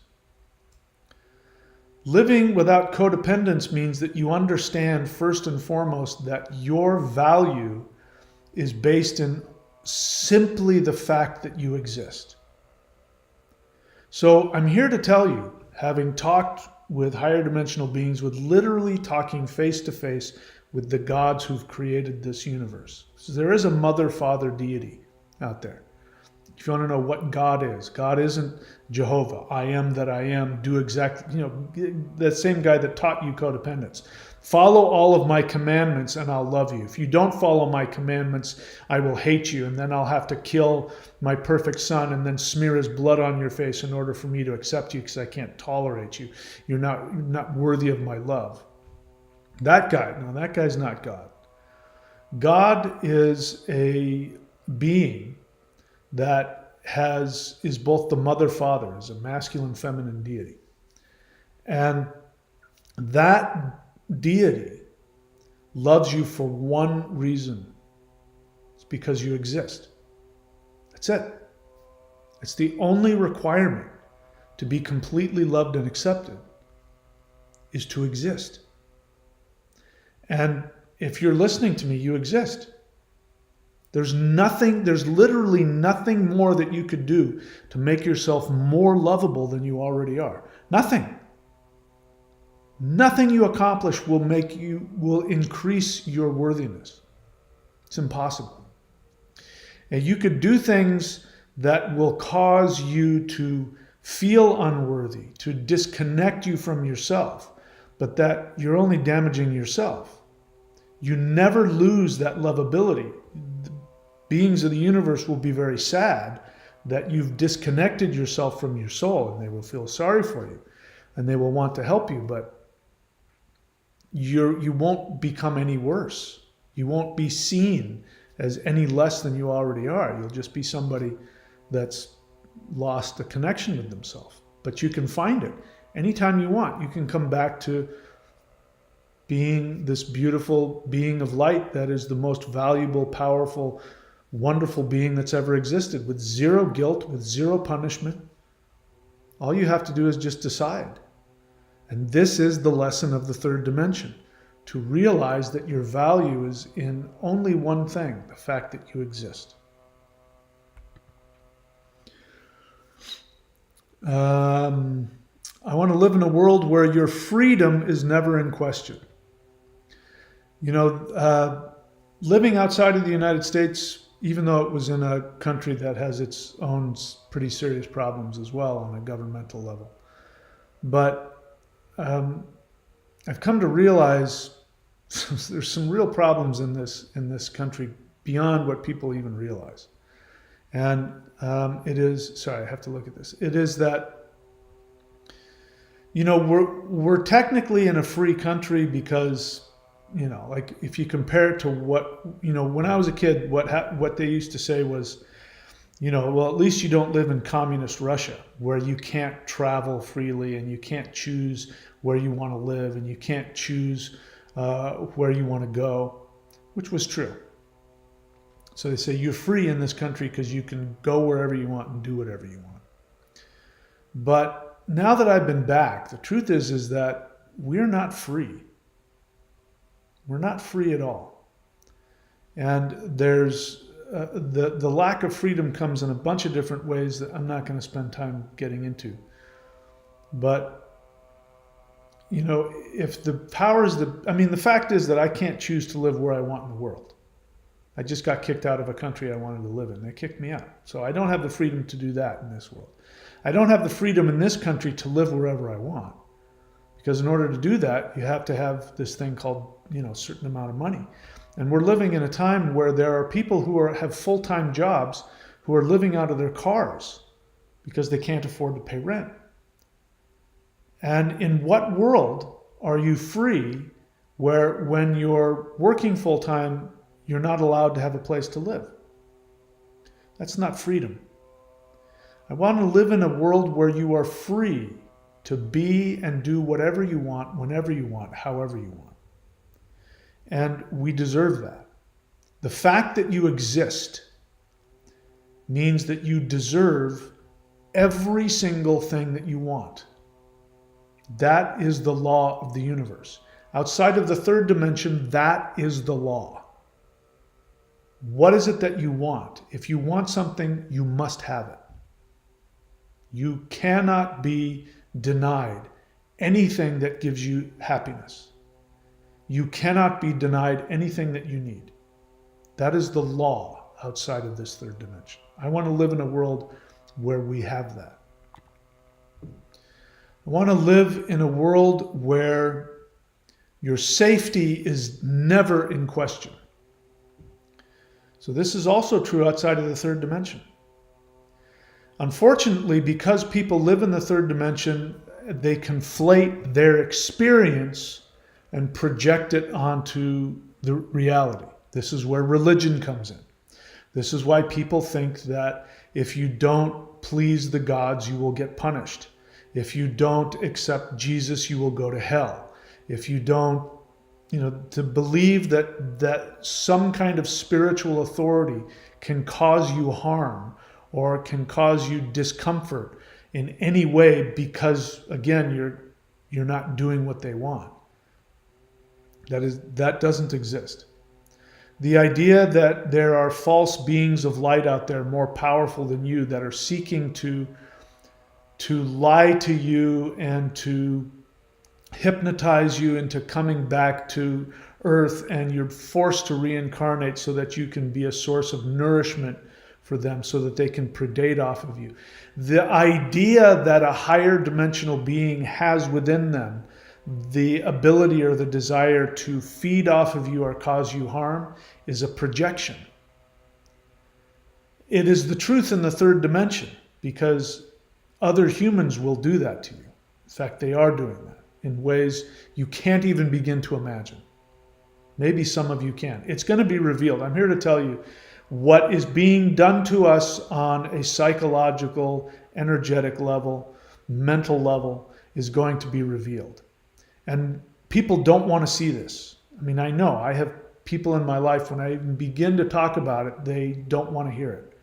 Living without codependence means that you understand first and foremost that your value is based in simply the fact that you exist. So I'm here to tell you, having talked with higher dimensional beings, with literally talking face to face with the gods who've created this universe. So there is a mother, father deity out there. If you want to know what God isn't Jehovah. I am that I am, do exactly, that same guy that taught you codependence. Follow all of my commandments and I'll love you. If you don't follow my commandments, I will hate you, and then I'll have to kill my perfect son and then smear his blood on your face in order for me to accept you because I can't tolerate you. You're not worthy of my love. That guy, no, that guy's not God. God is a being that is both the mother, father, is a masculine, feminine deity. And that deity loves you for one reason. It's because you exist. That's it. It's the only requirement to be completely loved and accepted is to exist. And if you're listening to me, you exist. There's literally nothing more that you could do to make yourself more lovable than you already are. Nothing. Nothing you accomplish will increase your worthiness. It's impossible. And you could do things that will cause you to feel unworthy, to disconnect you from yourself, but that you're only damaging yourself. You never lose that lovability. The beings of the universe will be very sad that you've disconnected yourself from your soul, and they will feel sorry for you and they will want to help you, but you won't become any worse. You won't be seen as any less than you already are. You'll just be somebody that's lost a connection with themselves. But you can find it anytime you want. You can come back to being this beautiful being of light that is the most valuable, powerful, wonderful being that's ever existed, with zero guilt, with zero punishment. All you have to do is just decide. And this is the lesson of the third dimension, to realize that your value is in only one thing, the fact that you exist. I want to live in a world where your freedom is never in question. You know, living outside of the United States, even though it was in a country that has its own pretty serious problems as well on a governmental level, but I've come to realize there's some real problems in this country beyond what people even realize. And it is, sorry, I have to look at this. It is that, you know, we're technically in a free country because, you know, like if you compare it to what, you know, when I was a kid, what they used to say was, you know, well, at least you don't live in communist Russia where you can't travel freely and you can't choose where you want to live and you can't choose where you want to go, which was true. So they say you're free in this country because you can go wherever you want and do whatever you want. But now that I've been back, the truth is that we're not free. We're not free at all. And there's the lack of freedom comes in a bunch of different ways that I'm not going to spend time getting into. But, you know, if the powers that, I mean, the fact is that I can't choose to live where I want in the world. I just got kicked out of a country I wanted to live in. They kicked me out. So I don't have the freedom to do that in this world. I don't have the freedom in this country to live wherever I want. Because in order to do that, you have to have this thing called, you know, a certain amount of money. And we're living in a time where there are people who have full-time jobs who are living out of their cars because they can't afford to pay rent. And in what world are you free where when you're working full-time, you're not allowed to have a place to live? That's not freedom. I want to live in a world where you are free to be and do whatever you want, whenever you want, however you want. And we deserve that. The fact that you exist means that you deserve every single thing that you want. That is the law of the universe. Outside of the third dimension, that is the law. What is it that you want? If you want something, you must have it. You cannot be denied anything that gives you happiness. You cannot be denied anything that you need. That is the law outside of this third dimension. I want to live in a world where we have that. I want to live in a world where Your safety is never in question. So this is also true outside of the third dimension. Unfortunately, because people live in the third dimension, they conflate their experience and project it onto the reality. This is where religion comes in. This is why people think that if you don't please the gods, you will get punished. If you don't accept Jesus, you will go to hell. If you don't, to believe that some kind of spiritual authority can cause you harm or can cause you discomfort in any way because, again, you're not doing what they want. That doesn't exist. The idea that there are false beings of light out there more powerful than you that are seeking to lie to you and to hypnotize you into coming back to earth, and you're forced to reincarnate so that you can be a source of nourishment for them so that they can predate off of you. The idea that a higher dimensional being has within them the ability or the desire to feed off of you or cause you harm is a projection. It is the truth in the third dimension because other humans will do that to you. In fact, they are doing that in ways you can't even begin to imagine. Maybe some of you can. It's going to be revealed. I'm here to tell you what is being done to us on a psychological, energetic level, mental level is going to be revealed. And people don't want to see this. I mean, I know I have people in my life, when I even begin to talk about it, they don't want to hear it.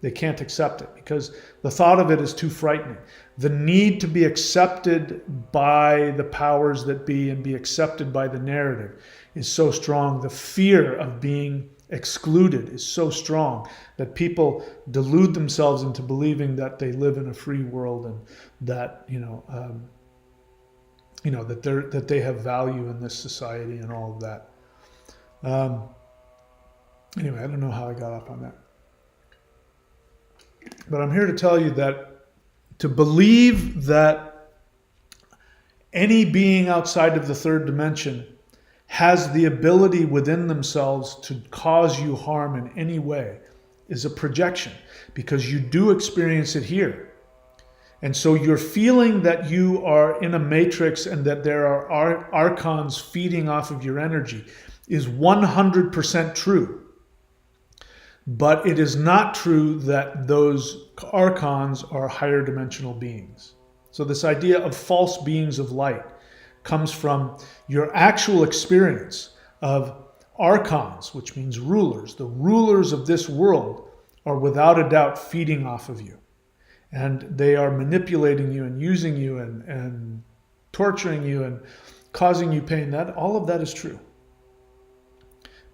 They can't accept it because the thought of it is too frightening. The need to be accepted by the powers that be and be accepted by the narrative is so strong. The fear of being excluded is so strong that people delude themselves into believing that they live in a free world and that, that they have value in this society and all of that. Anyway, I don't know how I got off on that. But I'm here to tell you that to believe that any being outside of the third dimension has the ability within themselves to cause you harm in any way is a projection, because you do experience it here. And so you're feeling that you are in a matrix and that there are archons feeding off of your energy is 100% true. But it is not true that those archons are higher dimensional beings. So this idea of false beings of light comes from your actual experience of archons, which means rulers. The rulers of this world are without a doubt feeding off of you. And they are manipulating you and using you and torturing you and causing you pain. All of that is true.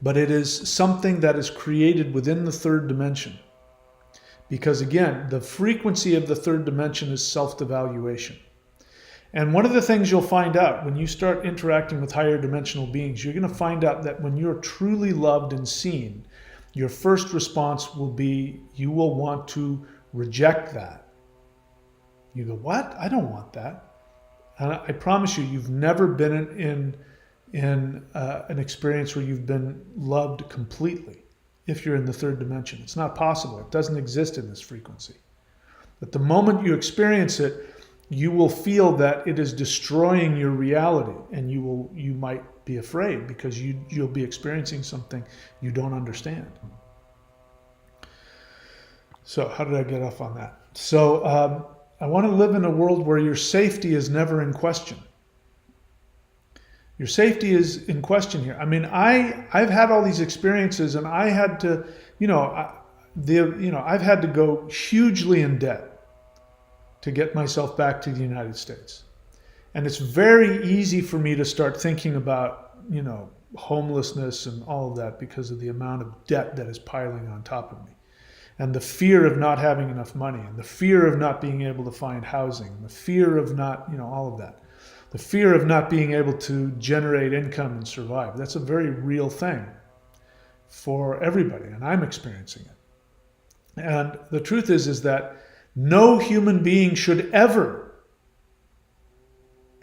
But it is something that is created within the third dimension. Because again, the frequency of the third dimension is self-devaluation. And one of the things you'll find out when you start interacting with higher dimensional beings, you're going to find out that when you're truly loved and seen, your first response will be, you will want to reject that. You go, what? I don't want that. And I promise you, you've never been in an experience where you've been loved completely if you're in the third dimension. It's not possible. It doesn't exist in this frequency. But the moment you experience it, you will feel that it is destroying your reality, and you might be afraid because you'll be experiencing something you don't understand. So how did I get off on that? So I want to live in a world where your safety is never in question. Your safety is in question here. I mean, I've had all these experiences, and I had to, I've had to go hugely in debt to get myself back to the United States. And it's very easy for me to start thinking about, homelessness and all of that because of the amount of debt that is piling on top of me. And the fear of not having enough money, and the fear of not being able to find housing, and the fear of not, all of that. The fear of not being able to generate income and survive. That's a very real thing for everybody, and I'm experiencing it. And the truth is that no human being should ever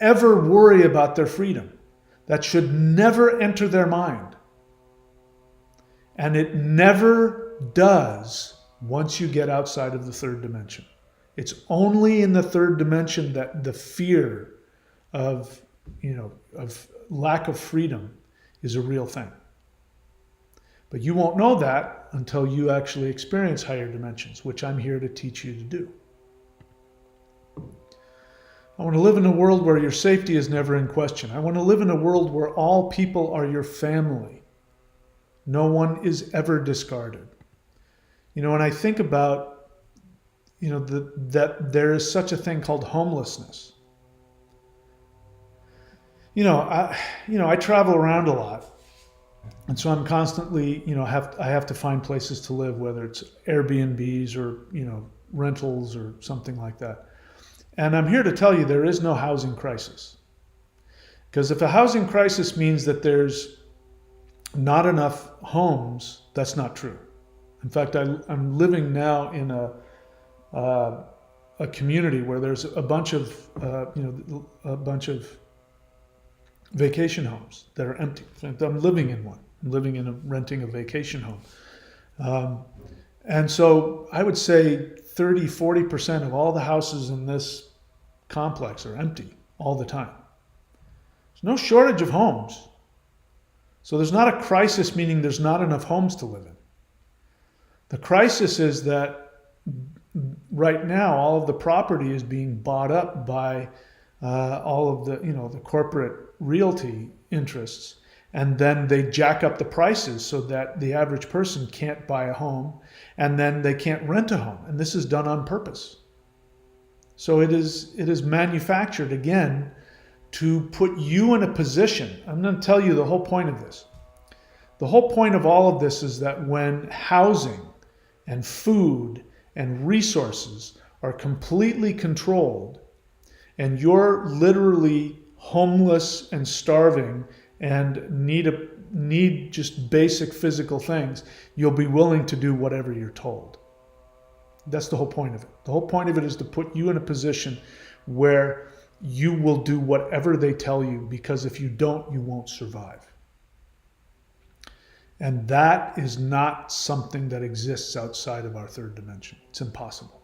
worry about their freedom. That should never enter their mind. And it never does once you get outside of the third dimension. It's only in the third dimension that the fear of, of lack of freedom is a real thing. But you won't know that until you actually experience higher dimensions, which I'm here to teach you to do. I want to live in a world where your safety is never in question. I want to live in a world where all people are your family. No one is ever discarded. When I think about, that there is such a thing called homelessness. I travel around a lot. And so I'm constantly, I have to find places to live, whether it's Airbnbs or, rentals or something like that. And I'm here to tell you there is no housing crisis. Because if a housing crisis means that there's not enough homes, that's not true. In fact, I'm living now in a community where there's a bunch of vacation homes that are empty. I'm living in one. I'm living in renting a vacation home. And so I would say 30-40% of all the houses in this complex are empty all the time. There's no shortage of homes. So there's not a crisis, meaning there's not enough homes to live in. The crisis is that right now all of the property is being bought up by all of the corporate realty interests, and then they jack up the prices so that the average person can't buy a home, and then they can't rent a home, and this is done on purpose. So it is manufactured again to put you in a position. I'm going to tell you the whole point of this. The whole point of all of this is that when housing and food and resources are completely controlled, and you're literally homeless and starving and need just basic physical things, you'll be willing to do whatever you're told. That's the whole point of it. The whole point of it is to put you in a position where you will do whatever they tell you, because if you don't, you won't survive. And that is not something that exists outside of our third dimension. It's impossible.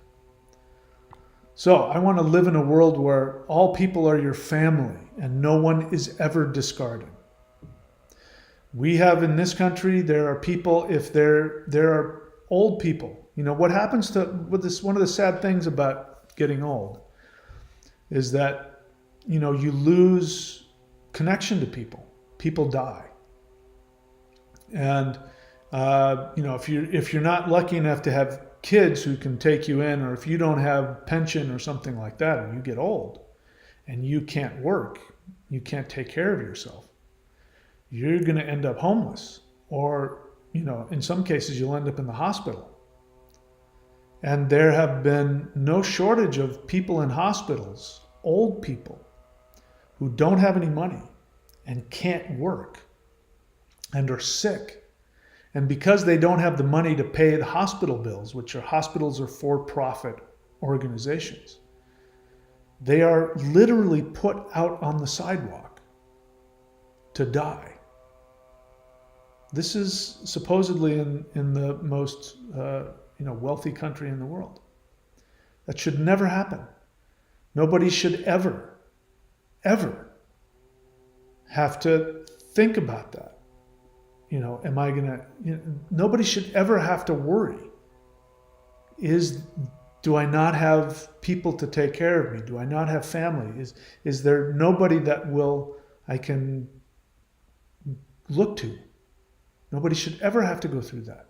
So I want to live in a world where all people are your family and no one is ever discarded. We have in this country, there are people, if there are old people, what happens with this, one of the sad things about getting old is that, you lose connection to people. People die. And, if you're not lucky enough to have kids who can take you in, or if you don't have pension or something like that, and you get old and you can't work, you can't take care of yourself, you're going to end up homeless, or, in some cases you'll end up in the hospital. And there have been no shortage of people in hospitals, old people, who don't have any money and can't work and are sick. And because they don't have the money to pay the hospital bills, hospitals are for-profit organizations, they are literally put out on the sidewalk to die. This is supposedly in the most wealthy country in the world. That should never happen. Nobody should ever have to think about that. Am I going to, nobody should ever have to worry. Do I not have people to take care of me? Do I not have family? Is there nobody that I can look to? Nobody should ever have to go through that.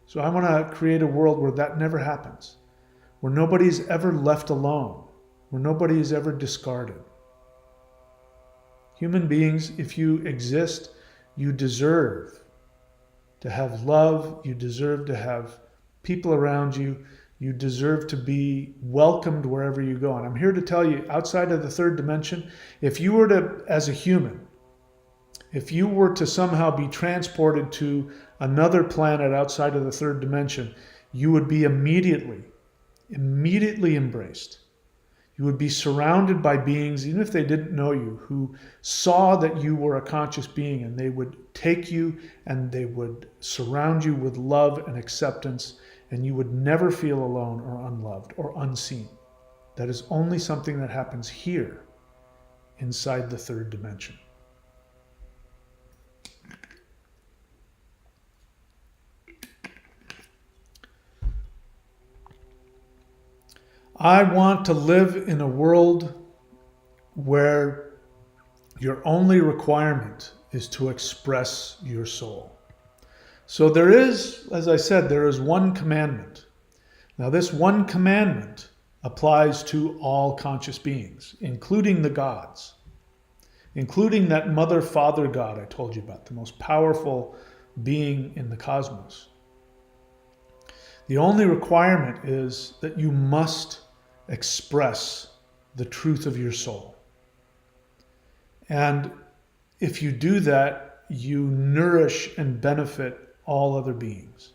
So I want to create a world where that never happens, where nobody's ever left alone, where nobody is ever discarded. Human beings, if you exist, you deserve to have love, you deserve to have people around you, you deserve to be welcomed wherever you go. And I'm here to tell you, outside of the third dimension, if you were to, as a human, if you were to somehow be transported to another planet outside of the third dimension, you would be immediately embraced. You would be surrounded by beings, even if they didn't know you, who saw that you were a conscious being, and they would take you and they would surround you with love and acceptance, and you would never feel alone or unloved or unseen. That is only something that happens here inside the third dimension. I want to live in a world where your only requirement is to express your soul. So there is, as I said, there is one commandment. Now this one commandment applies to all conscious beings, including the gods, including that mother, father God I told you about, the most powerful being in the cosmos. The only requirement is that you must express the truth of your soul. And if you do that, you nourish and benefit all other beings.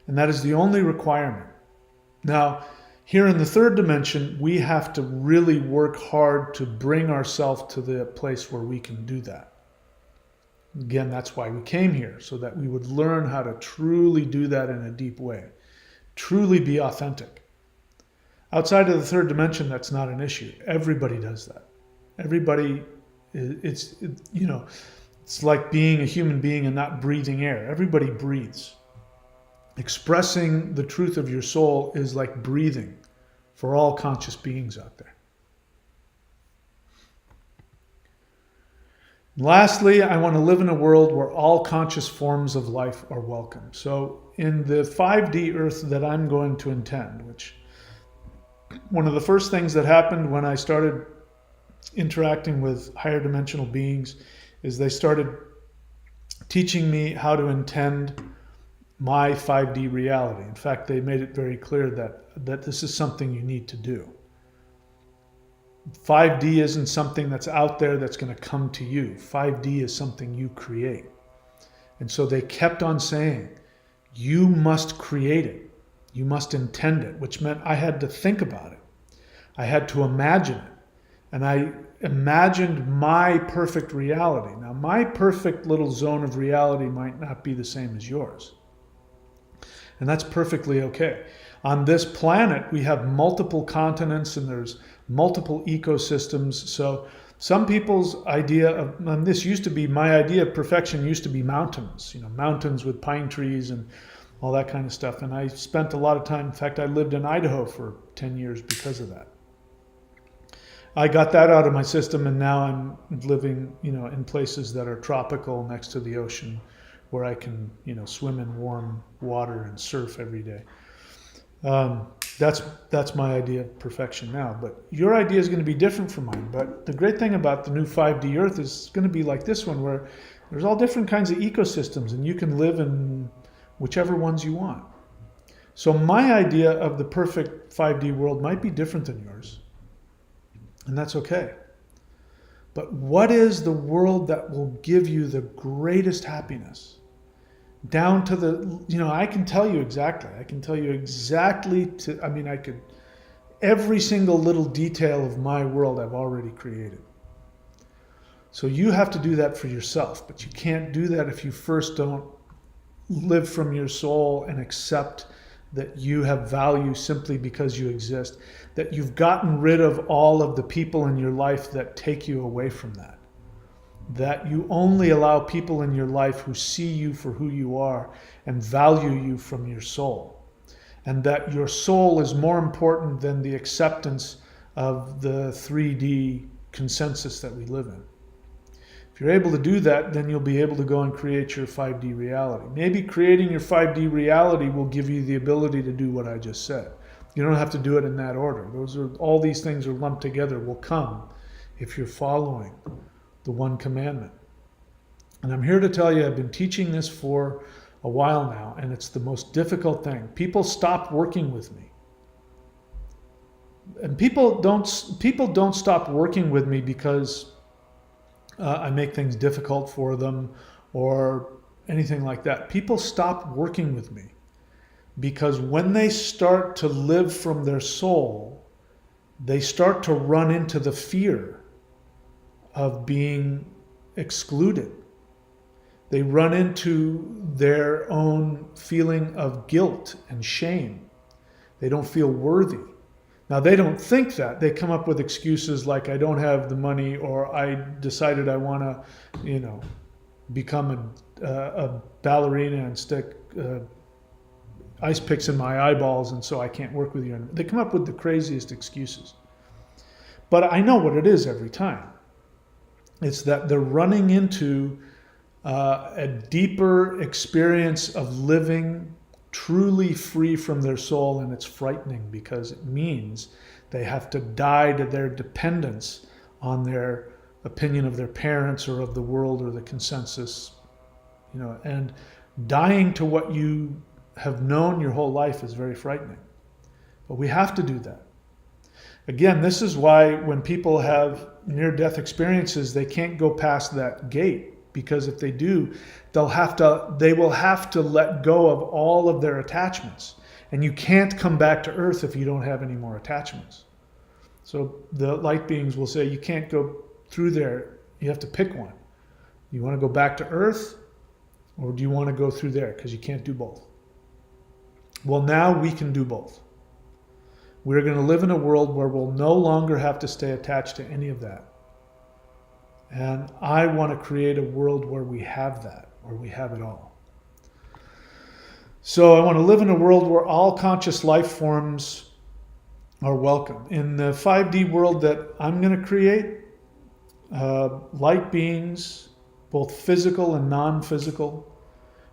And that is the only requirement. Now, here in the third dimension, we have to really work hard to bring ourselves to the place where we can do that. Again, that's why we came here, so that we would learn how to truly do that in a deep way, truly be authentic. Outside of the third dimension, that's not an issue. Everybody does that. Everybody, it's like being a human being and not breathing air. Everybody breathes. Expressing the truth of your soul is like breathing for all conscious beings out there. Lastly, I want to live in a world where all conscious forms of life are welcome. So in the 5D earth that I'm going to intend, which one of the first things that happened when I started interacting with higher dimensional beings is they started teaching me how to intend my 5D reality. In fact, they made it very clear that this is something you need to do. 5D isn't something that's out there that's going to come to you. 5D is something you create. And so they kept on saying, you must create it. You must intend it, which meant I had to think about it. I had to imagine it. And I imagined my perfect reality. Now, my perfect little zone of reality might not be the same as yours. And that's perfectly okay. On this planet, we have multiple continents and there's multiple ecosystems. So some people's idea of, and this used to be, my idea of perfection used to be mountains, mountains with pine trees and all that kind of stuff. And I spent a lot of time, in fact, I lived in Idaho for 10 years because of that. I got that out of my system, and now I'm living, in places that are tropical next to the ocean, where I can, swim in warm water and surf every day. That's my idea of perfection now. But your idea is going to be different from mine. But the great thing about the new 5D Earth is going to be like this one, where there's all different kinds of ecosystems, and you can live in whichever ones you want. So my idea of the perfect 5D world might be different than yours. And that's okay. But what is the world that will give you the greatest happiness? Down to the, I can tell you exactly. I can tell you exactly every single little detail of my world I've already created. So you have to do that for yourself, but you can't do that if you first don't live from your soul and accept that you have value simply because you exist, that you've gotten rid of all of the people in your life that take you away from that, that you only allow people in your life who see you for who you are and value you from your soul, and that your soul is more important than the acceptance of the 3D consensus that we live in. If you're able to do that, then you'll be able to go and create your 5D reality. Maybe creating your 5D reality will give you the ability to do what I just said. You don't have to do it in that order. All these things are lumped together, will come if you're following the one commandment. And I'm here to tell you, I've been teaching this for a while now, and it's the most difficult thing. People stop working with me. And people don't stop working with me because I make things difficult for them or anything like that. People stop working with me because when they start to live from their soul they start to run into the fear of being excluded. They run into their own feeling of guilt and shame. They don't feel worthy. Now, they don't think that. They come up with excuses like, I don't have the money, or I decided I want to, become a ballerina and stick ice picks in my eyeballs, and so I can't work with you. They come up with the craziest excuses. But I know what it is every time. It's that they're running into a deeper experience of living truly free from their soul, and it's frightening because it means they have to die to their dependence on their opinion of their parents or of the world or the consensus, and dying to what you have known your whole life is very frightening. But we have to do that. Again, this is why when people have near-death experiences, they can't go past that gate, because if they do, they will have to let go of all of their attachments. And you can't come back to earth if you don't have any more attachments. So the light beings will say, you can't go through there, you have to pick one. You want to go back to earth, or do you want to go through there? Because you can't do both. Well, now we can do both. We're going to live in a world where we'll no longer have to stay attached to any of that. And I want to create a world where we have that, where we have it all. So I want to live in a world where all conscious life forms are welcome. In the 5D world that I'm going to create, light beings, both physical and non-physical,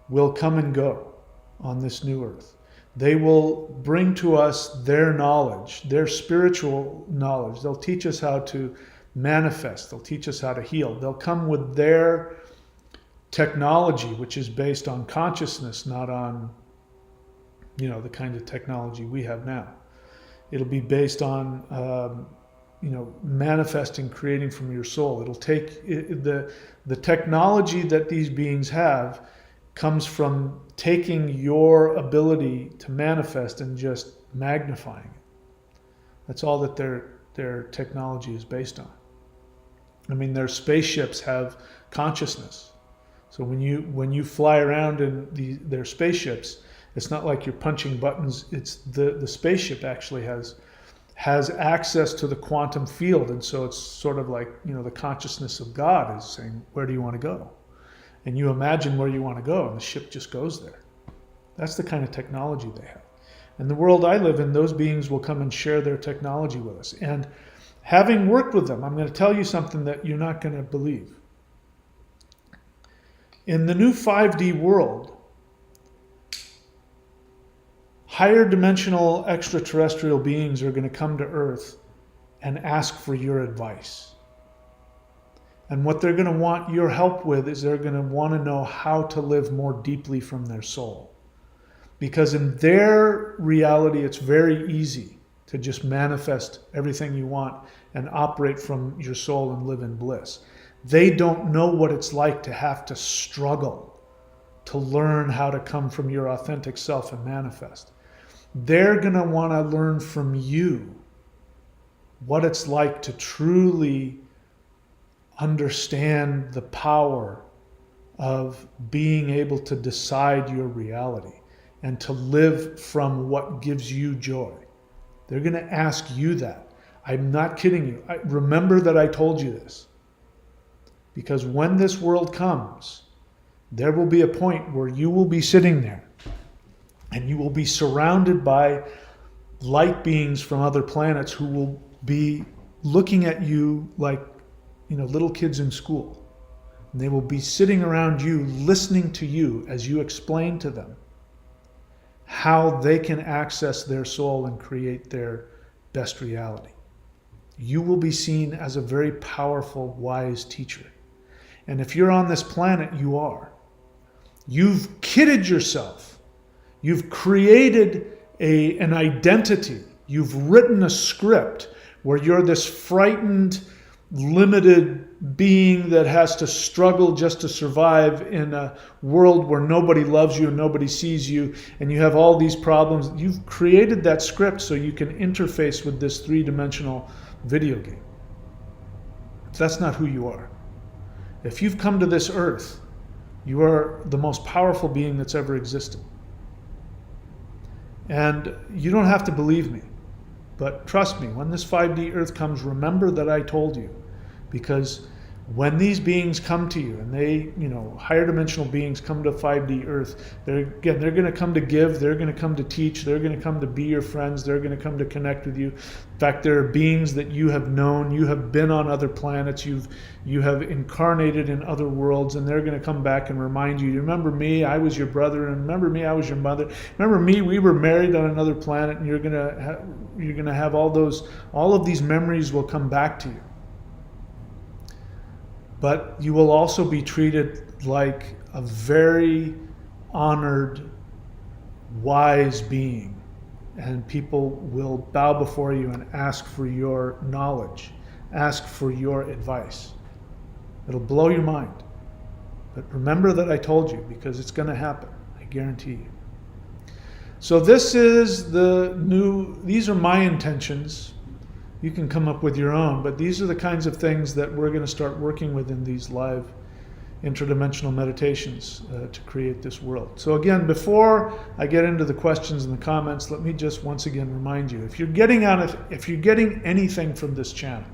will come and go on this new earth. They will bring to us their knowledge, their spiritual knowledge. They'll teach us how to manifest. They'll teach us how to heal. They'll come with their technology, which is based on consciousness, not on, the kind of technology we have now. It'll be based on, manifesting, creating from your soul. It'll take the technology that these beings have comes from taking your ability to manifest and just magnifying it. That's all that their technology is based on. I mean, their spaceships have consciousness. So when you fly around in their spaceships, it's not like you're punching buttons. It's the spaceship actually has access to the quantum field, and so it's sort of like, the consciousness of God is saying, where do you want to go? And you imagine where you want to go, and the ship just goes there. That's the kind of technology they have. In the world I live in, those beings will come and share their technology with us. And having worked with them, I'm going to tell you something that you're not going to believe. In the new 5D world, higher dimensional extraterrestrial beings are going to come to Earth and ask for your advice. And what they're going to want your help with is they're going to want to know how to live more deeply from their soul. Because in their reality, it's very easy to just manifest everything you want and operate from your soul and live in bliss. They don't know what it's like to have to struggle to learn how to come from your authentic self and manifest. They're going to want to learn from you what it's like to truly understand the power of being able to decide your reality and to live from what gives you joy. They're going to ask you that. I'm not kidding you. Remember that I told you this. Because when this world comes, there will be a point where you will be sitting there and you will be surrounded by light beings from other planets who will be looking at you like, little kids in school. And they will be sitting around you, listening to you as you explain to them how they can access their soul and create their best reality. You will be seen as a very powerful, wise teacher. And if you're on this planet, you are. You've kidded yourself. You've created an identity. You've written a script where you're this frightened, limited being that has to struggle just to survive in a world where nobody loves you and nobody sees you, and you have all these problems. You've created that script so you can interface with this three-dimensional video game. That's not who you are. If you've come to this earth, you are the most powerful being that's ever existed. And you don't have to believe me, but trust me, when this 5D earth comes, remember that I told you. Because when these beings come to you, and they, higher dimensional beings come to 5D earth, they're going to come to give, they're going to come to teach, they're going to come to be your friends, they're going to come to connect with you. In fact, there are beings that you have known, you have been on other planets, you have incarnated in other worlds, and they're going to come back and remind you, remember me, I was your brother, and remember me, I was your mother. Remember me, we were married on another planet, and you're going to have all of these memories will come back to you. But you will also be treated like a very honored, wise being. And people will bow before you and ask for your knowledge, ask for your advice. It'll blow your mind. But remember that I told you, because it's going to happen. I guarantee you. So these are my intentions. You can come up with your own, but these are the kinds of things that we're going to start working with in these live interdimensional meditations to create this world. So again, before I get into the questions and the comments, let me just once again remind you, if you're getting anything from this channel,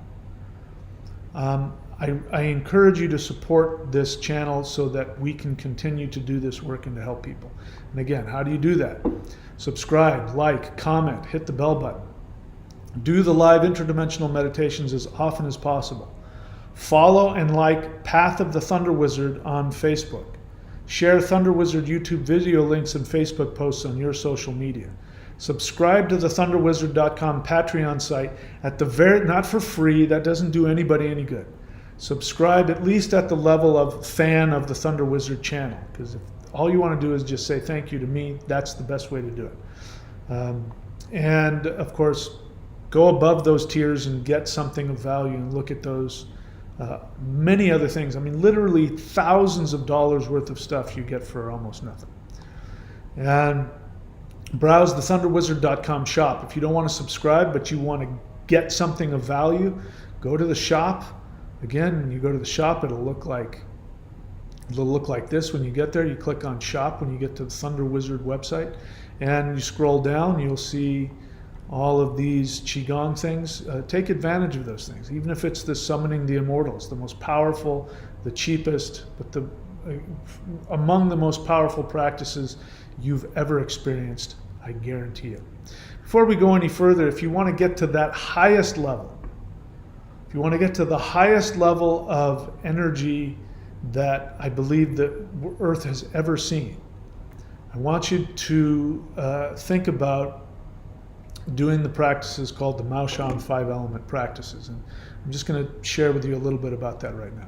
I encourage you to support this channel so that we can continue to do this work and to help people. And again, how do you do that? Subscribe, like, comment, hit the bell button. Do the live interdimensional meditations as often as possible. Follow and like Path of the Thunder Wizard on Facebook. Share Thunder Wizard YouTube video links and Facebook posts on your social media. Subscribe to the thunderwizard.com Patreon site not for free, that doesn't do anybody any good. Subscribe at least at the level of fan of the Thunder Wizard channel, because if all you want to do is just say thank you to me, that's the best way to do it. And of course, go above those tiers and get something of value and look at those many other things. I mean, literally thousands of dollars worth of stuff you get for almost nothing. And browse the thunderwizard.com shop. If you don't want to subscribe, but you want to get something of value, go to the shop. Again, when you go to the shop, it'll look like this. When you get there, you click on shop when you get to the Thunder Wizard website, and you scroll down, you'll see all of these Qigong things. Take advantage of those things, even if it's the Summoning the Immortals, the most powerful, the cheapest, but among the most powerful practices you've ever experienced, I guarantee you. Before we go any further, if you want to get to that highest level, if you want to get to the highest level of energy that I believe that Earth has ever seen, I want you to think about doing the practices called the Mao Shan 5-element practices. And I'm just going to share with you a little bit about that right now.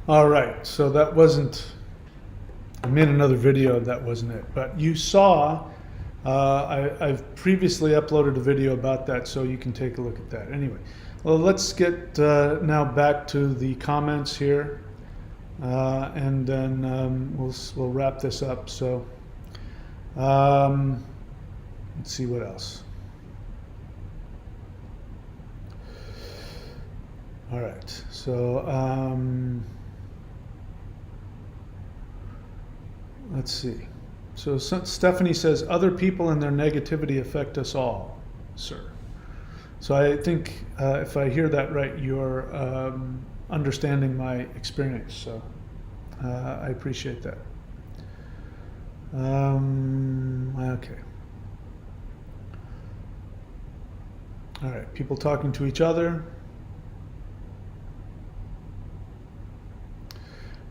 All right, so that wasn't, I made another video, that wasn't it. But you saw, I've previously uploaded a video about that, so you can take a look at that. Anyway, well, let's get now back to the comments here, and then we'll wrap this up. So let's see what else. All right, so let's see. So Stephanie says, other people and their negativity affect us all, sir. So I think if I hear that right, you're understanding my experience. So I appreciate that. Okay. All right, people talking to each other.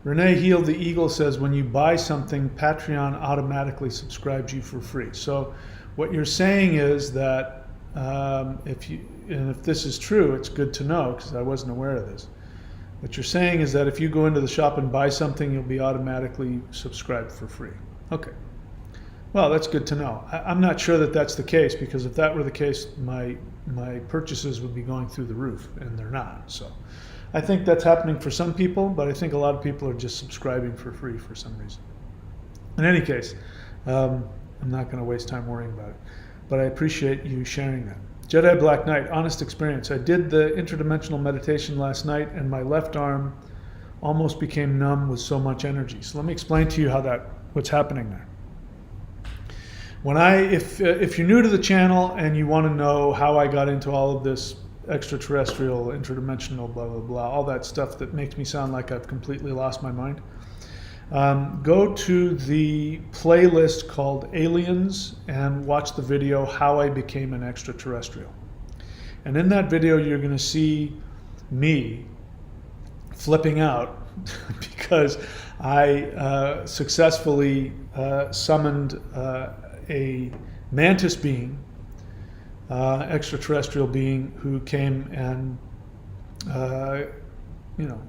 Renee Heal the Eagle says, when you buy something, Patreon automatically subscribes you for free. So what you're saying is that if this is true, it's good to know, because I wasn't aware of this. What you're saying is that if you go into the shop and buy something, you'll be automatically subscribed for free. Okay. Well, that's good to know. I'm not sure that that's the case, because if that were the case, my purchases would be going through the roof, and they're not. So I think that's happening for some people, but I think a lot of people are just subscribing for free for some reason. In any case, I'm not going to waste time worrying about it, but I appreciate you sharing that. Jedi Black Knight, honest experience. I did the interdimensional meditation last night, and my left arm almost became numb with so much energy. So let me explain to you what's happening there. If you're new to the channel and you want to know how I got into all of this extraterrestrial, interdimensional, blah, blah, blah, all that stuff that makes me sound like I've completely lost my mind, go to the playlist called Aliens and watch the video, How I Became an Extraterrestrial. And in that video, you're going to see me flipping out because I successfully summoned a mantis being, extraterrestrial being, who came and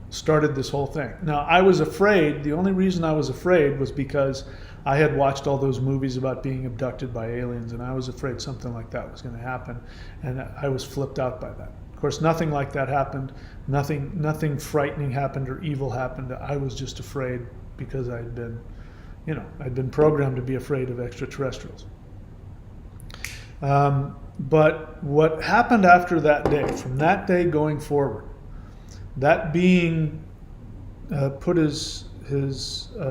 started this whole thing. Now, I was afraid. The only reason I was afraid was because I had watched all those movies about being abducted by aliens, and I was afraid something like that was going to happen, and I was flipped out by that. Of course, nothing like that happened. Nothing frightening happened or evil happened. I was just afraid because I'd been programmed to be afraid of extraterrestrials. But what happened after that day, from that day going forward, that being put his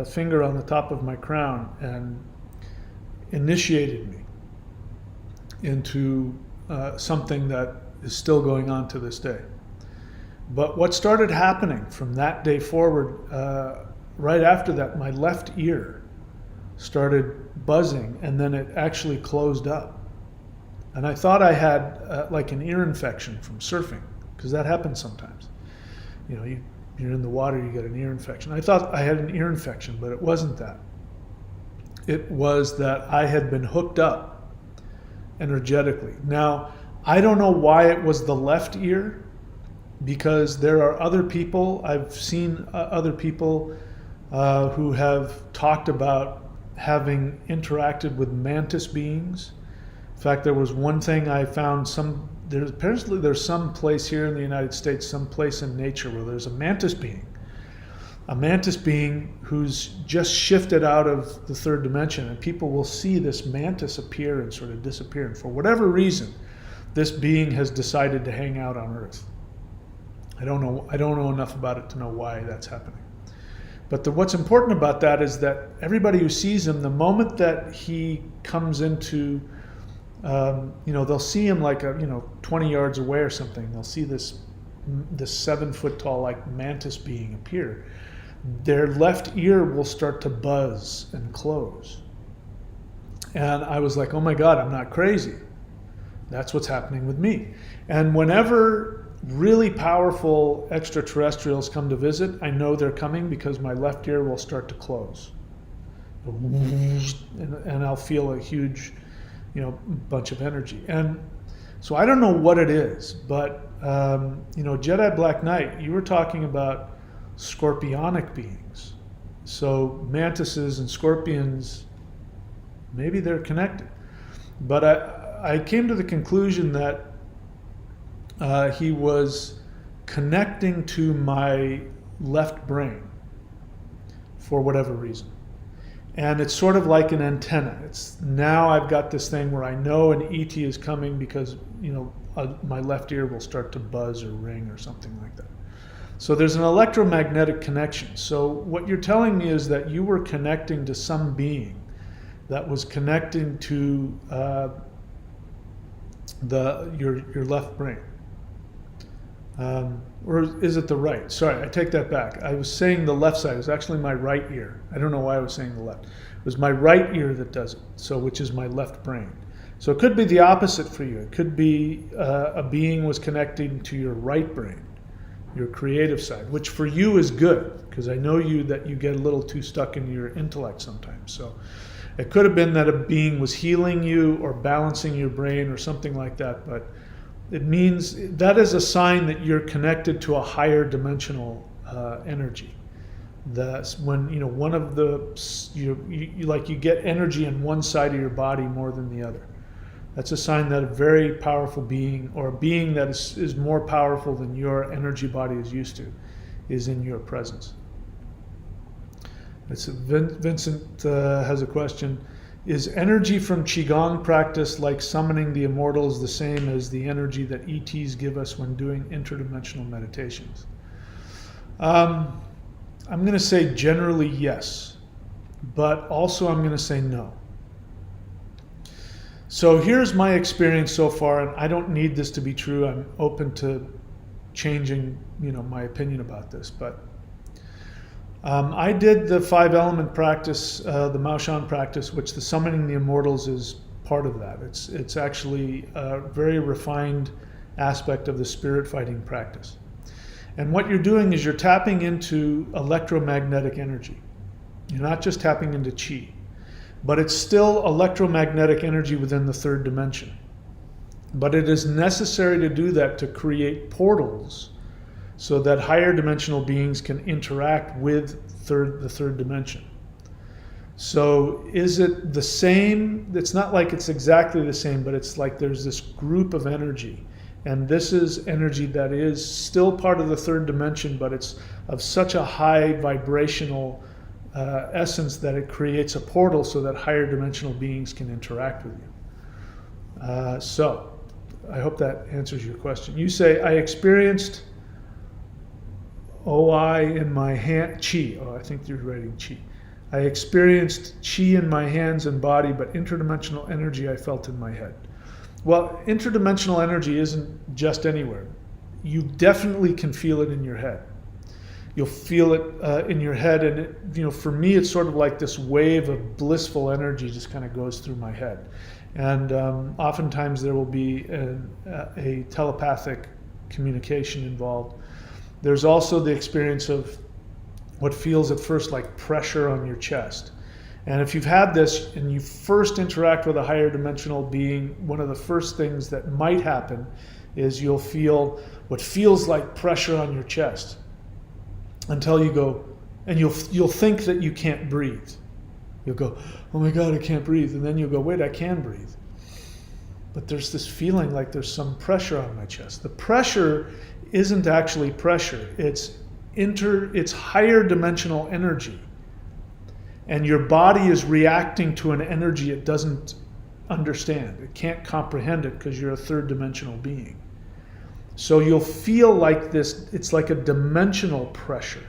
finger on the top of my crown and initiated me into something that is still going on to this day. But what started happening from that day forward, right after that, my left ear started buzzing, and then it actually closed up. And I thought I had like an ear infection from surfing, because that happens sometimes. You're in the water, you get an ear infection. I thought I had an ear infection, but it wasn't that. It was that I had been hooked up energetically. Now, I don't know why it was the left ear, because there are other people, I've seen other people who have talked about having interacted with mantis beings. In fact, there was one thing I found, apparently there's some place here in the United States, some place in nature where there's a mantis being who's just shifted out of the third dimension, and people will see this mantis appear and sort of disappear. And for whatever reason, this being has decided to hang out on Earth. I don't know enough about it to know why that's happening. But what's important about that is that everybody who sees him, the moment that he comes into they'll see him like 20 yards away or something. They'll see this 7 foot tall like mantis being appear. Their left ear will start to buzz and close. And I was like, oh my God, I'm not crazy. That's what's happening with me. And whenever really powerful extraterrestrials come to visit, I know they're coming because my left ear will start to close. And I'll feel a huge bunch of energy. And so I don't know what it is, but Jedi Black Knight, you were talking about scorpionic beings. So mantises and scorpions, maybe they're connected. But I came to the conclusion that he was connecting to my left brain for whatever reason. And it's sort of like an antenna. It's now I've got this thing where I know an ET is coming because, my left ear will start to buzz or ring or something like that. So there's an electromagnetic connection. So what you're telling me is that you were connecting to some being that was connecting to your left brain. Or is it the right? Sorry, I take that back. I was saying the left side. It was actually my right ear. I don't know why I was saying the left. It was my right ear that does it, so which is my left brain. So it could be the opposite for you. It could be a being was connecting to your right brain, your creative side, which for you is good, because I know that you get a little too stuck in your intellect sometimes. So it could have been that a being was healing you or balancing your brain or something like that, but it means that is a sign that you're connected to a higher dimensional energy. That's when one of the you get energy in one side of your body more than the other. That's a sign that a very powerful being, or a being that is more powerful than your energy body is used to, is in your presence. Vincent has a question. Is energy from Qigong practice, like summoning the immortals, the same as the energy that ETs give us when doing interdimensional meditations? I'm going to say generally yes, but also I'm going to say no. So here's my experience so far, and I don't need this to be true. I'm open to changing, my opinion about this, but I did the 5-element practice, the Maoshan practice, which the summoning the immortals is part of that. It's actually a very refined aspect of the spirit fighting practice. And what you're doing is you're tapping into electromagnetic energy. You're not just tapping into chi, but it's still electromagnetic energy within the third dimension. But it is necessary to do that to create portals so that higher dimensional beings can interact with the third dimension. So is it the same? It's not like it's exactly the same, but it's like there's this group of energy. And this is energy that is still part of the third dimension, but it's of such a high vibrational essence that it creates a portal so that higher dimensional beings can interact with you. So I hope that answers your question. You say, I experienced OI in my hand, chi. Oh, I think you're writing chi. I experienced chi in my hands and body, but interdimensional energy I felt in my head. Well, interdimensional energy isn't just anywhere. You definitely can feel it in your head. You'll feel it in your head, and for me, it's sort of like this wave of blissful energy just kind of goes through my head. And oftentimes there will be a telepathic communication involved. There's also the experience of what feels at first like pressure on your chest. And if you've had this and you first interact with a higher dimensional being, one of the first things that might happen is you'll feel what feels like pressure on your chest until you go, and you'll think that you can't breathe. You'll go, oh my God, I can't breathe. And then you'll go, wait, I can breathe. But there's this feeling like there's some pressure on my chest. The pressure isn't actually pressure. It's higher dimensional energy. And your body is reacting to an energy it doesn't understand. It can't comprehend it because you're a third dimensional being. So you'll feel like this, it's like a dimensional pressure.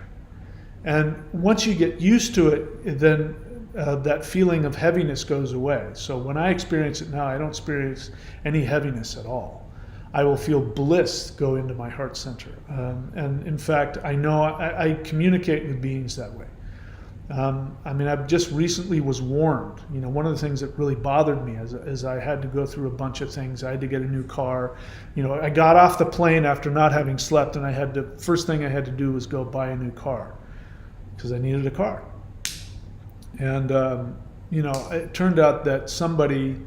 And once you get used to it, then that feeling of heaviness goes away. So when I experience it now, I don't experience any heaviness at all. I will feel bliss go into my heart center. And in fact, I know I communicate with beings that way. I just recently was warned. One of the things that really bothered me is I had to go through a bunch of things. I had to get a new car. I got off the plane after not having slept, and first thing I had to do was go buy a new car because I needed a car. And it turned out that somebody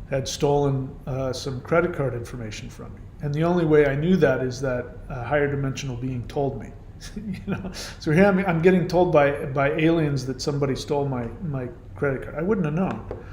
had stolen some credit card information from me. And the only way I knew that is that a higher dimensional being told me. You know, so here I'm getting told by aliens that somebody stole my credit card. I wouldn't have known.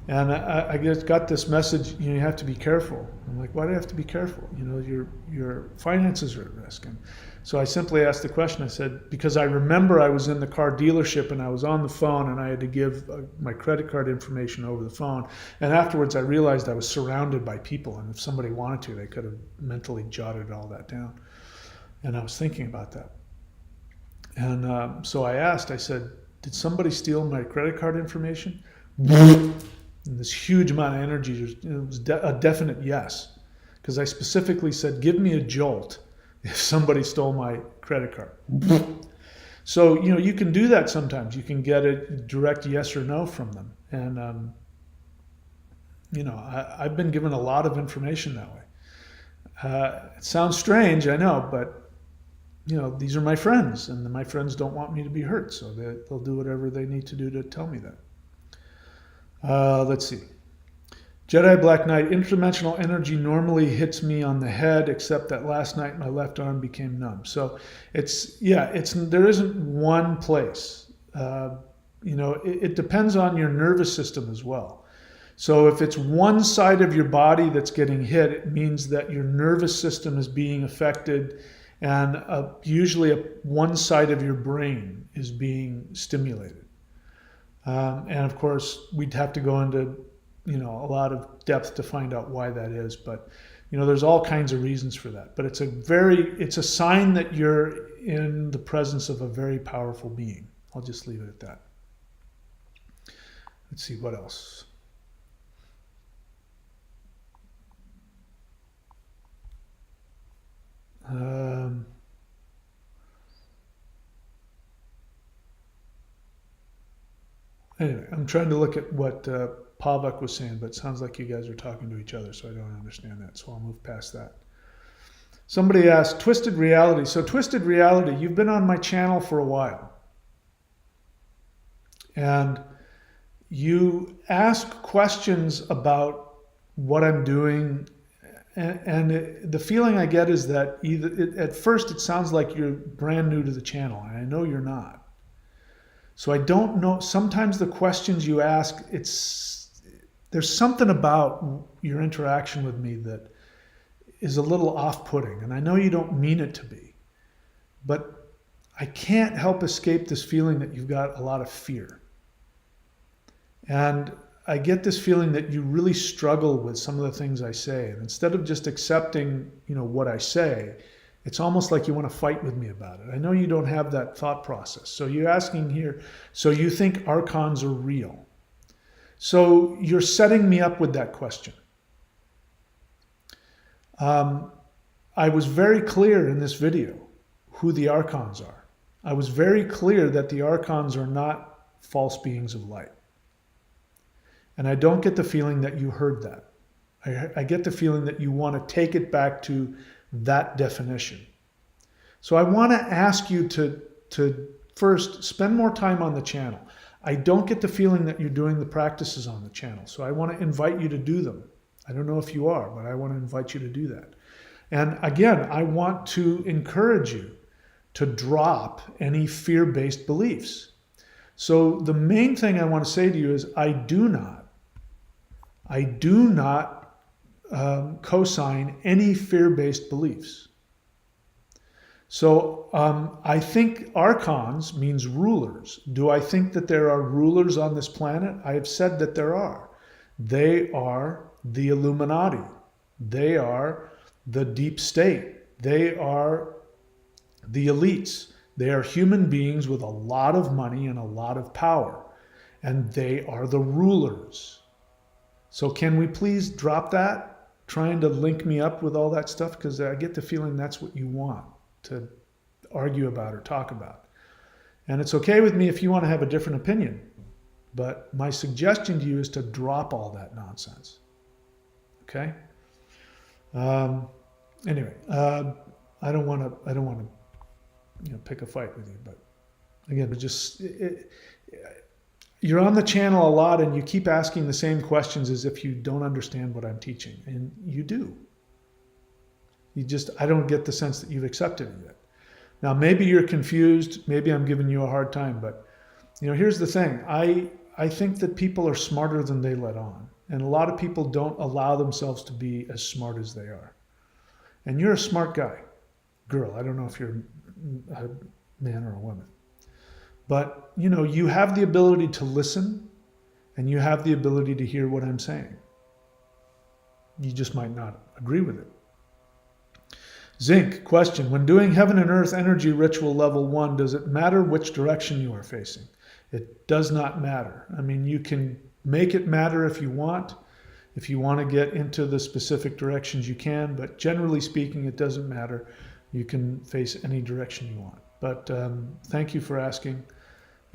And I just got this message, you know, you have to be careful. I'm like, why do I have to be careful? You know, your finances are at risk. And so I simply asked the question. I said, because I remember I was in the car dealership and I was on the phone and I had to give my credit card information over the phone. And afterwards I realized I was surrounded by people, and if somebody wanted to, they could have mentally jotted all that down. And I was thinking about that. And so I asked, I said, did somebody steal my credit card information? And this huge amount of energy, it was a definite yes. Because I specifically said, give me a jolt if somebody stole my credit card. So, you know, you can do that sometimes. You can get a direct yes or no from them. And, you know, I've been given a lot of information that way. It sounds strange, I know, but, you know, these are my friends, and my friends don't want me to be hurt, so they'll do whatever they need to do to tell me that. Let's see. Jedi Black Knight, interdimensional energy normally hits me on the head, except that last night my left arm became numb. So there isn't one place. You know, it depends on your nervous system as well. So if it's one side of your body that's getting hit, it means that your nervous system is being affected, and usually one side of your brain is being stimulated. And of course, we'd have to go into, you know, a lot of depth to find out why that is. But, you know, there's all kinds of reasons for that. But it's a sign that you're in the presence of a very powerful being. I'll just leave it at that. Let's see, what else? Anyway, I'm trying to look at what Pavak was saying, but it sounds like you guys are talking to each other, so I don't understand that. So I'll move past that. Somebody asked, Twisted Reality. So Twisted Reality, you've been on my channel for a while. And you ask questions about what I'm doing. And the feeling I get is that at first it sounds like you're brand new to the channel, and I know you're not. So I don't know, sometimes the questions you ask, there's something about your interaction with me that is a little off-putting, and I know you don't mean it to be, but I can't help escape this feeling that you've got a lot of fear. And I get this feeling that you really struggle with some of the things I say, and instead of just accepting, you know, what I say, it's almost like you want to fight with me about it. I know you don't have that thought process. So you're asking here, so you think archons are real? So you're setting me up with that question. I was very clear in this video who the archons are. I was very clear that the archons are not false beings of light. And I don't get the feeling that you heard that. I get the feeling that you want to take it back to that definition. So I want to ask you to first spend more time on the channel. I don't get the feeling that you're doing the practices on the channel, so I want to invite you to do them. I don't know if you are, but I want to invite you to do that. And again, I want to encourage you to drop any fear-based beliefs. So the main thing I want to say to you is I do not co-sign any fear-based beliefs. So I think archons means rulers. Do I think that there are rulers on this planet? I have said that there are. They are the Illuminati. They are the deep state. They are the elites. They are human beings with a lot of money and a lot of power. And they are the rulers. So can we please drop that? Trying to link me up with all that stuff? Because I get the feeling that's what you want to argue about or talk about. And it's okay with me if you want to have a different opinion. But my suggestion to you is to drop all that nonsense. Okay? Anyway, I don't want to pick a fight with you, but again, you're on the channel a lot and you keep asking the same questions as if you don't understand what I'm teaching, and you do. I don't get the sense that you've accepted it yet. Now, maybe you're confused. Maybe I'm giving you a hard time, but here's the thing. I think that people are smarter than they let on. And a lot of people don't allow themselves to be as smart as they are. And you're a smart guy, girl. I don't know if you're a man or a woman. But, you have the ability to listen and you have the ability to hear what I'm saying. You just might not agree with it. Zinc, question. When doing heaven and earth energy ritual level 1, does it matter which direction you are facing? It does not matter. I mean, you can make it matter if you want. If you want to get into the specific directions, you can. But generally speaking, it doesn't matter. You can face any direction you want. But thank you for asking.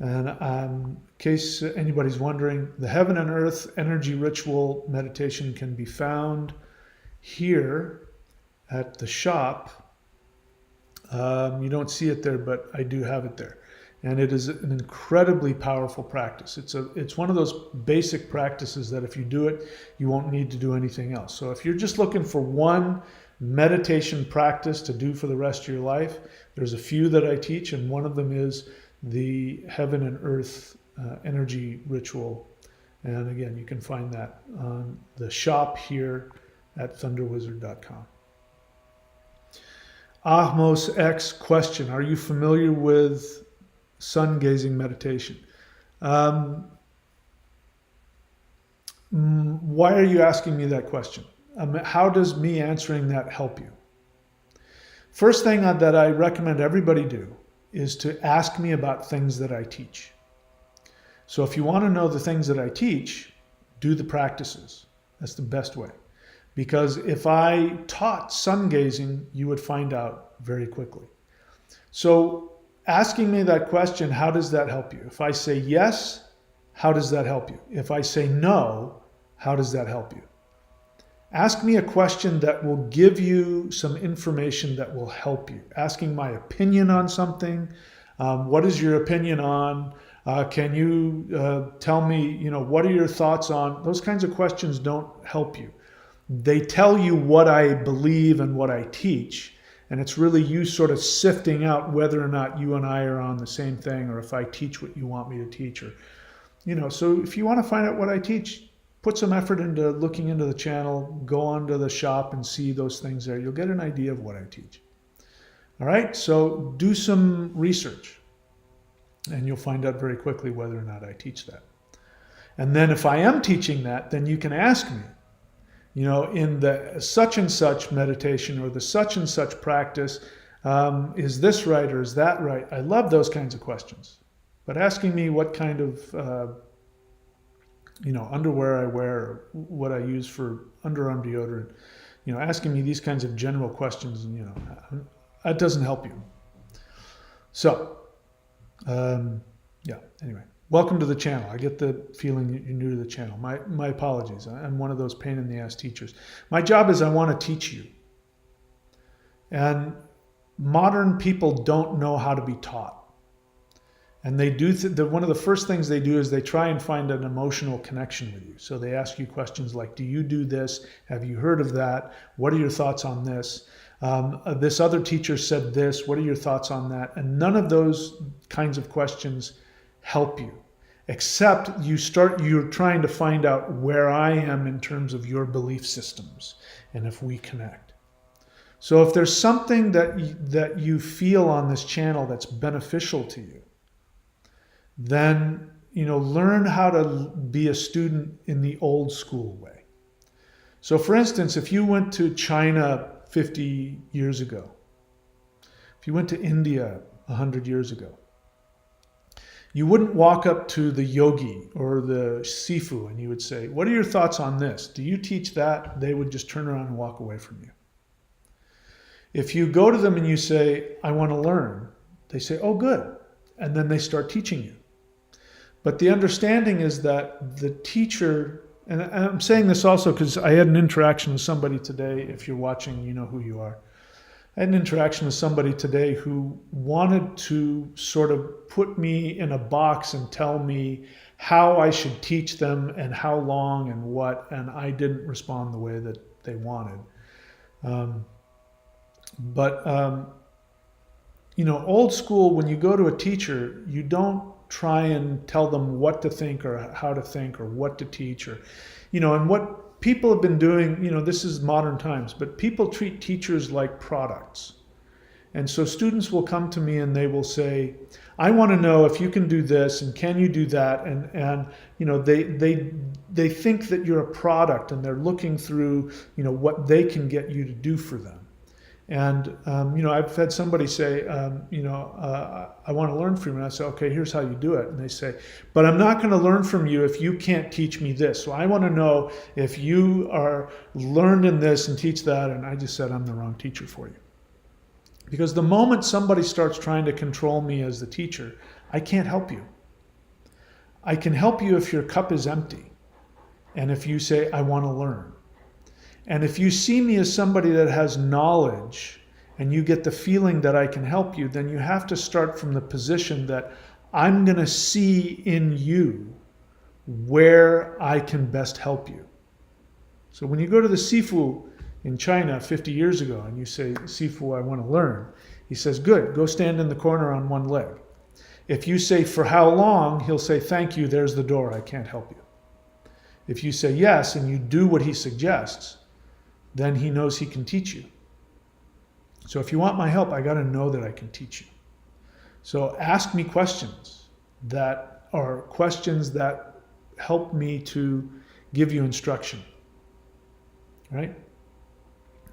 And in case anybody's wondering, the heaven and earth energy ritual meditation can be found here at the shop. You don't see it there, but I do have it there. And it is an incredibly powerful practice. It's one of those basic practices that if you do it, you won't need to do anything else. So if you're just looking for one meditation practice to do for the rest of your life, there's a few that I teach, and one of them is the heaven and earth energy ritual. And again, you can find that on the shop here at thunderwizard.com. Ahmos X question. Are you familiar with sun gazing meditation? Why are you asking me that question? How does me answering that help you? First thing that I recommend everybody do is to ask me about things that I teach. So if you want to know the things that I teach, do the practices. That's the best way. Because if I taught sun gazing, you would find out very quickly. So asking me that question, how does that help you? If I say yes, how does that help you? If I say no, how does that help you? Ask me a question that will give you some information that will help you. Asking my opinion on something. What is your opinion on? Can you tell me, what are your thoughts on? Those kinds of questions don't help you. They tell you what I believe and what I teach. And it's really you sort of sifting out whether or not you and I are on the same thing, or if I teach what you want me to teach, or, so if you want to find out what I teach, put some effort into looking into the channel, go onto the shop and see those things there. You'll get an idea of what I teach. All right, so do some research and you'll find out very quickly whether or not I teach that. And then if I am teaching that, then you can ask me, in the such and such meditation or the such and such practice, is this right or is that right? I love those kinds of questions. But asking me what kind of underwear I wear, or what I use for underarm deodorant, asking me these kinds of general questions, that doesn't help you. So, anyway, welcome to the channel. I get the feeling that you're new to the channel. My apologies. I'm one of those pain in the ass teachers. My job is I want to teach you. And modern people don't know how to be taught. And they do one of the first things they do is they try and find an emotional connection with you. So they ask you questions like, do you do this? Have you heard of that? What are your thoughts on this? This other teacher said this. What are your thoughts on that? And none of those kinds of questions help you, except you're trying to find out where I am in terms of your belief systems and if we connect. So if there's something that you feel on this channel that's beneficial to you, then learn how to be a student in the old school way. So for instance, if you went to China 50 years ago, if you went to India 100 years ago, you wouldn't walk up to the yogi or the sifu and you would say, what are your thoughts on this? Do you teach that? They would just turn around and walk away from you. If you go to them and you say, I want to learn, they say, oh, good. And then they start teaching you. But the understanding is that the teacher, and I'm saying this also because I had an interaction with somebody today. If you're watching, you know who you are. I had an interaction with somebody today who wanted to sort of put me in a box and tell me how I should teach them and how long and what, and I didn't respond the way that they wanted. old school, when you go to a teacher, you don't try and tell them what to think or how to think or what to teach or, and what people have been doing, this is modern times, but people treat teachers like products. And so students will come to me and they will say, I want to know if you can do this and can you do that? And they think that you're a product and they're looking through, what they can get you to do for them. And, I've had somebody say, I want to learn from you. And I say, okay, here's how you do it. And they say, but I'm not going to learn from you if you can't teach me this. So I want to know if you are learned in this and teach that. And I just said, I'm the wrong teacher for you. Because the moment somebody starts trying to control me as the teacher, I can't help you. I can help you if your cup is empty. And if you say, I want to learn. And if you see me as somebody that has knowledge and you get the feeling that I can help you, then you have to start from the position that I'm going to see in you where I can best help you. So when you go to the Sifu in China 50 years ago and you say, Sifu, I want to learn, he says, good, go stand in the corner on one leg. If you say, for how long, he'll say, thank you, there's the door, I can't help you. If you say yes and you do what he suggests, then he knows he can teach you. So if you want my help, I got to know that I can teach you. So ask me questions that are questions that help me to give you instruction. Right?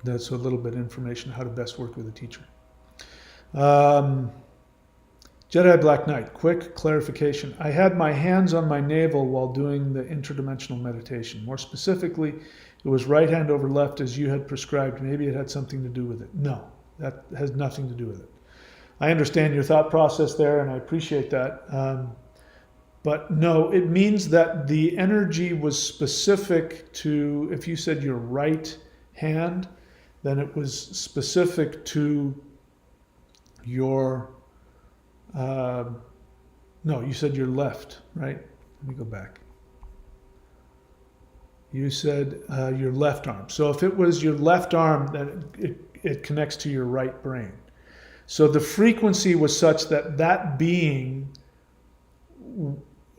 That's a little bit of information how to best work with a teacher. Jedi Black Knight, quick clarification. I had my hands on my navel while doing the interdimensional meditation. More specifically, it was right hand over left as you had prescribed. Maybe it had something to do with it. No, that has nothing to do with it. I understand your thought process there and I appreciate that. But no, it means that the energy was specific to, if you said your right hand, then it was specific to your, no, you said your left, right? Let me go back. You said your left arm. So if it was your left arm, then it connects to your right brain. So the frequency was such that that being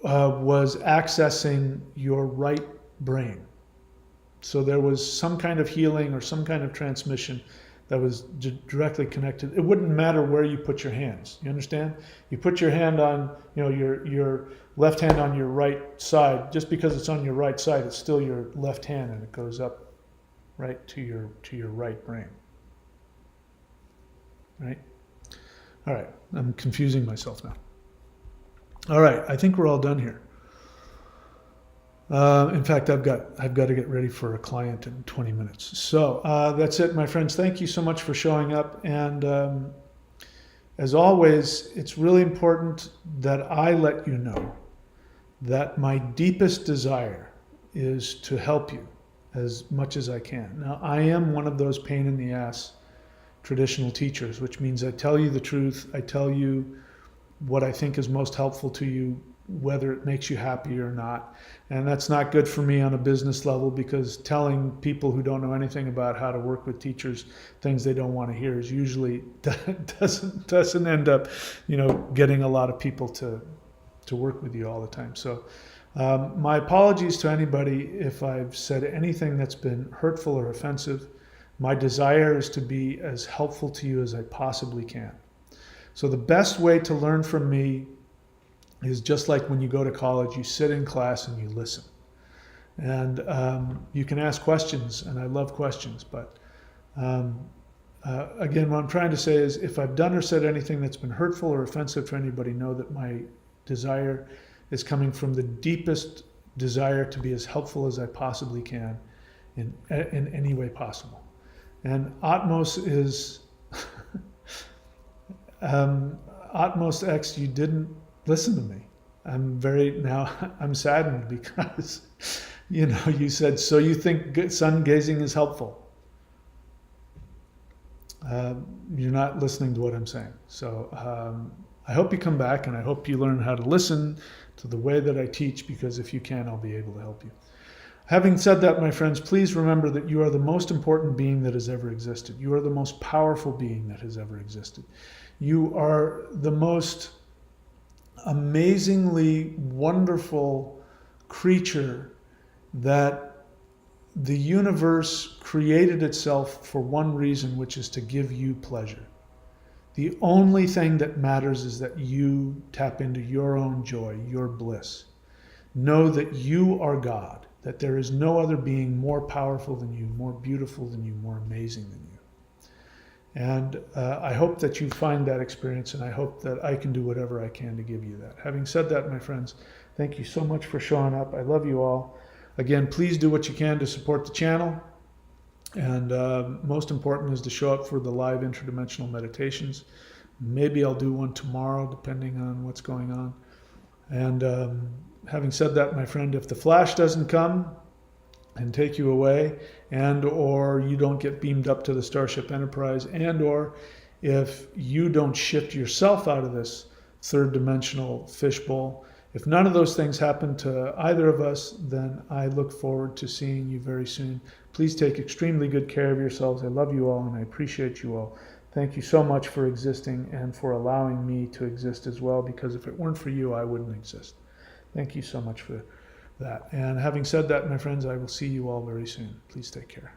was accessing your right brain. So there was some kind of healing or some kind of transmission that was directly connected. It wouldn't matter where you put your hands. You understand? You put your hand on, your left hand on your right side. Just because it's on your right side, it's still your left hand, and it goes up right to your right brain. Right? All right. I'm confusing myself now. All right. I think we're all done here. In fact, I've got to get ready for a client in 20 minutes. So that's it, my friends. Thank you so much for showing up. And as always, it's really important that I let you know that my deepest desire is to help you as much as I can. Now, I am one of those pain in the ass traditional teachers, which means I tell you the truth. I tell you what I think is most helpful to you, whether it makes you happy or not. And that's not good for me on a business level, because telling people who don't know anything about how to work with teachers things they don't want to hear is usually doesn't end up, getting a lot of people to work with you all the time. So my apologies to anybody if I've said anything that's been hurtful or offensive. My desire is to be as helpful to you as I possibly can. So the best way to learn from me is just like when you go to college, you sit in class and you listen. And you can ask questions, and I love questions. But again, what I'm trying to say is, if I've done or said anything that's been hurtful or offensive to anybody, know that my desire is coming from the deepest desire to be as helpful as I possibly can in any way possible. And Atmos is, Atmos X, you didn't listen to me. I'm saddened because, you said, so you think sun gazing is helpful. You're not listening to what I'm saying. So I hope you come back, and I hope you learn how to listen to the way that I teach, because if you can, I'll be able to help you. Having said that, my friends, please remember that you are the most important being that has ever existed. You are the most powerful being that has ever existed. You are the most amazingly wonderful creature that the universe created itself for one reason, which is to give you pleasure. The only thing that matters is that you tap into your own joy, your bliss. Know that you are God, that there is no other being more powerful than you, more beautiful than you, more amazing than you. And I hope that you find that experience, and I hope that I can do whatever I can to give you that. Having said that, my friends, thank you so much for showing up. I love you all. Again, please do what you can to support the channel. And most important is to show up for the live interdimensional meditations. Maybe I'll do one tomorrow, depending on what's going on. And having said that, my friend, if the flash doesn't come and take you away, and or you don't get beamed up to the Starship Enterprise, and or if you don't shift yourself out of this third dimensional fishbowl, if none of those things happen to either of us, then I look forward to seeing you very soon. Please take extremely good care of yourselves. I love you all and I appreciate you all. Thank you so much for existing and for allowing me to exist as well, because if it weren't for you, I wouldn't exist. Thank you so much for that. And having said that, my friends, I will see you all very soon. Please take care.